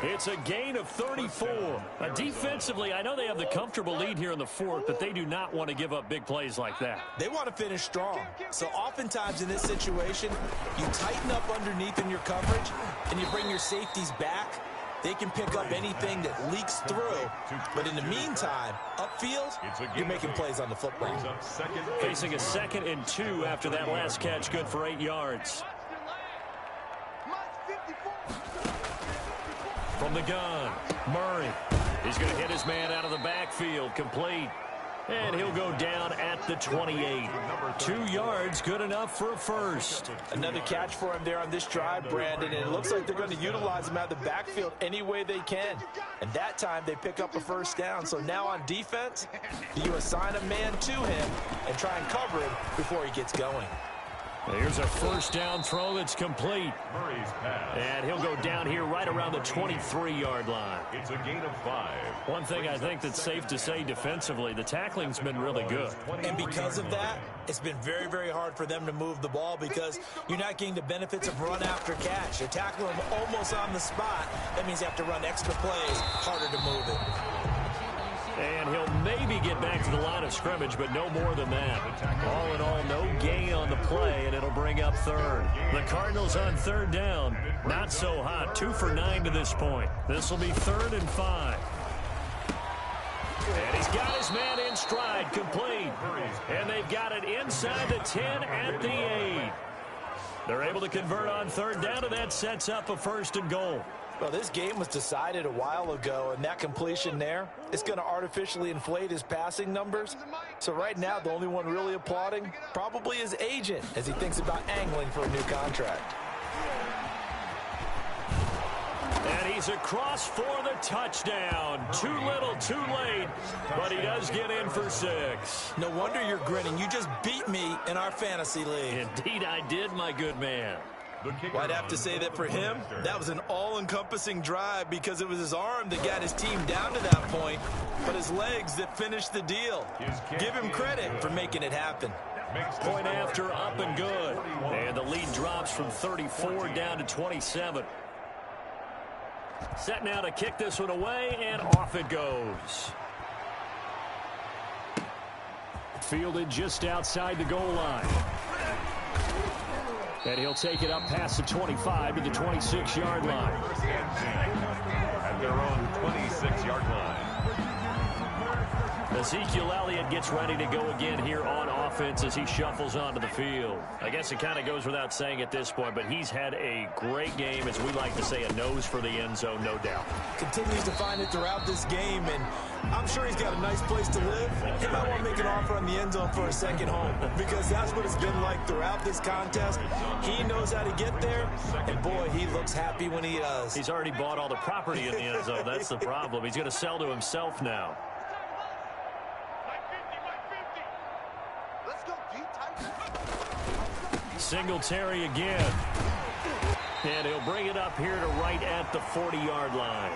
It's a gain of 34. Defensively, I know they have the comfortable lead here in the 4th, but they do not want to give up big plays like that. They want to finish strong. So oftentimes in this situation, you tighten up underneath in your coverage, and you bring your safeties back. They can pick up anything that leaks through. But in the meantime, upfield, you're making plays on the football. Facing a 2nd and 2 after that last catch, good for 8 yards. From the gun, Murray. He's going to hit his man out of the backfield, complete. And he'll go down at the 28. 2 yards, good enough for a first. Another catch for him there on this drive, Brandon, and it looks like they're going to utilize him out of the backfield any way they can. And that time they pick up a first down. So now on defense, you assign a man to him and try and cover him before he gets going. Here's a first down throw that's complete. Murray's pass. And he'll go down here right around the 23-yard line. It's a gain of 5. One thing I think that's safe to say defensively, the tackling's been really good. And because of that, it's been very, very hard for them to move the ball because you're not getting the benefits of run after catch. You're tackling them almost on the spot. That means you have to run extra plays, harder to move it. And he'll maybe get back to the line of scrimmage, but no more than that. All in all, no gain on the play, and it'll bring up 3rd. The Cardinals on 3rd down. Not so hot. 2 for 9 to this point. This will be 3rd and 5. And he's got his man in stride, complete. And they've got it inside the 10 at the 8. They're able to convert on 3rd down, and that sets up a 1st and goal. Well, this game was decided a while ago, and that completion there is going to artificially inflate his passing numbers. So right now, the only one really applauding probably his agent as he thinks about angling for a new contract. And he's across for the touchdown. Too little, too late, but he does get in for 6. No wonder you're grinning. You just beat me in our fantasy league. Indeed, I did, my good man. Well, I'd have to say that for him, that was an all-encompassing drive because it was his arm that got his team down to that point, but his legs that finished the deal. Give him credit for making it happen. Point after, up and good. And the lead drops from 34 down to 27. Set now to kick this one away, and off it goes. Fielded just outside the goal line. And he'll take it up past the 25 to the 26-yard line. At their own 26-yard line. Ezekiel Elliott gets ready to go again here on offense as he shuffles onto the field. I guess it kind of goes without saying at this point, but he's had a great game, as we like to say, a nose for the end zone, no doubt. Continues to find it throughout this game, and I'm sure he's got a nice place to live. He might want to make an offer on the end zone for a second home because that's what it's been like throughout this contest. He knows how to get there, and boy, he looks happy when he does. He's already bought all the property in the end zone. That's the problem. He's going to sell to himself now. Let's go deep, tight. Singletary again. And he'll bring it up here to right at the 40-yard line.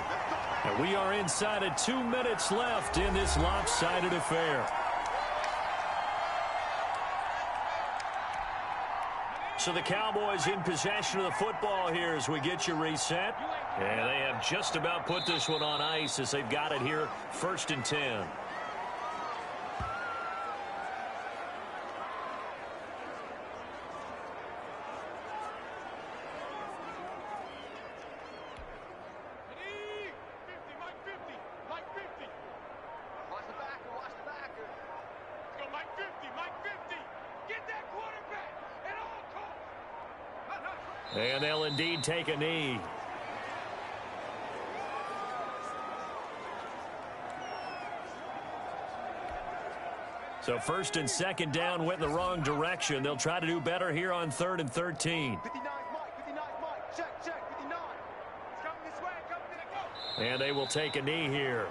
And we are inside of 2 minutes left in this lopsided affair. So the Cowboys in possession of the football here as we get you reset. And they have just about put this one on ice as they've got it here, 1st and 10. And they'll indeed take a knee. So 1st and 2nd down went in the wrong direction. They'll try to do better here on 3rd and 13. 59 Mike, check, 59. It's coming this way, go. And they will take a knee here.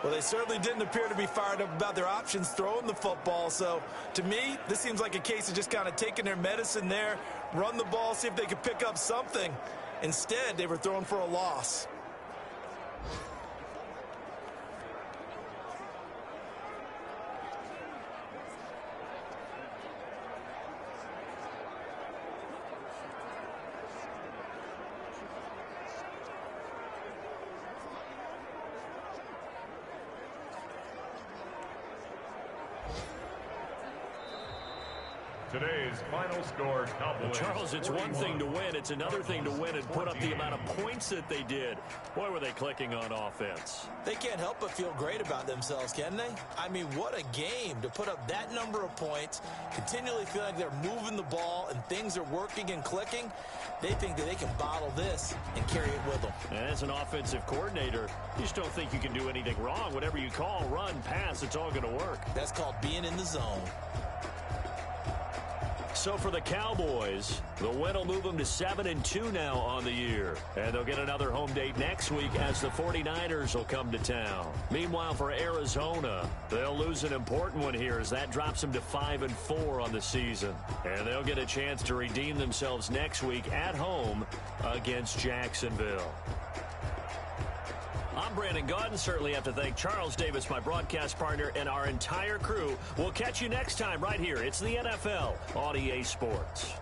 Well, they certainly didn't appear to be fired up about their options throwing the football. So, to me, this seems like a case of just kind of taking their medicine there, run the ball, see if they could pick up something. Instead, they were throwing for a loss. Today's final score, Cowboys. Charles, it's 41. one thing to win. It's another thing to win and put up the amount of points that they did. Boy, were they clicking on offense. They can't help but feel great about themselves, can they? I mean, what a game to put up that number of points, continually feel like they're moving the ball and things are working and clicking. They think that they can bottle this and carry it with them. And as an offensive coordinator, you just don't think you can do anything wrong. Whatever you call, run, pass, it's all going to work. That's called being in the zone. So for the Cowboys, the win will move them to 7-2 now on the year. And they'll get another home date next week as the 49ers will come to town. Meanwhile, for Arizona, they'll lose an important one here as that drops them to 5-4 on the season. And they'll get a chance to redeem themselves next week at home against Jacksonville. I'm Brandon Gaudin. Certainly have to thank Charles Davis, my broadcast partner, and our entire crew. We'll catch you next time right here. It's the NFL on EA Sports.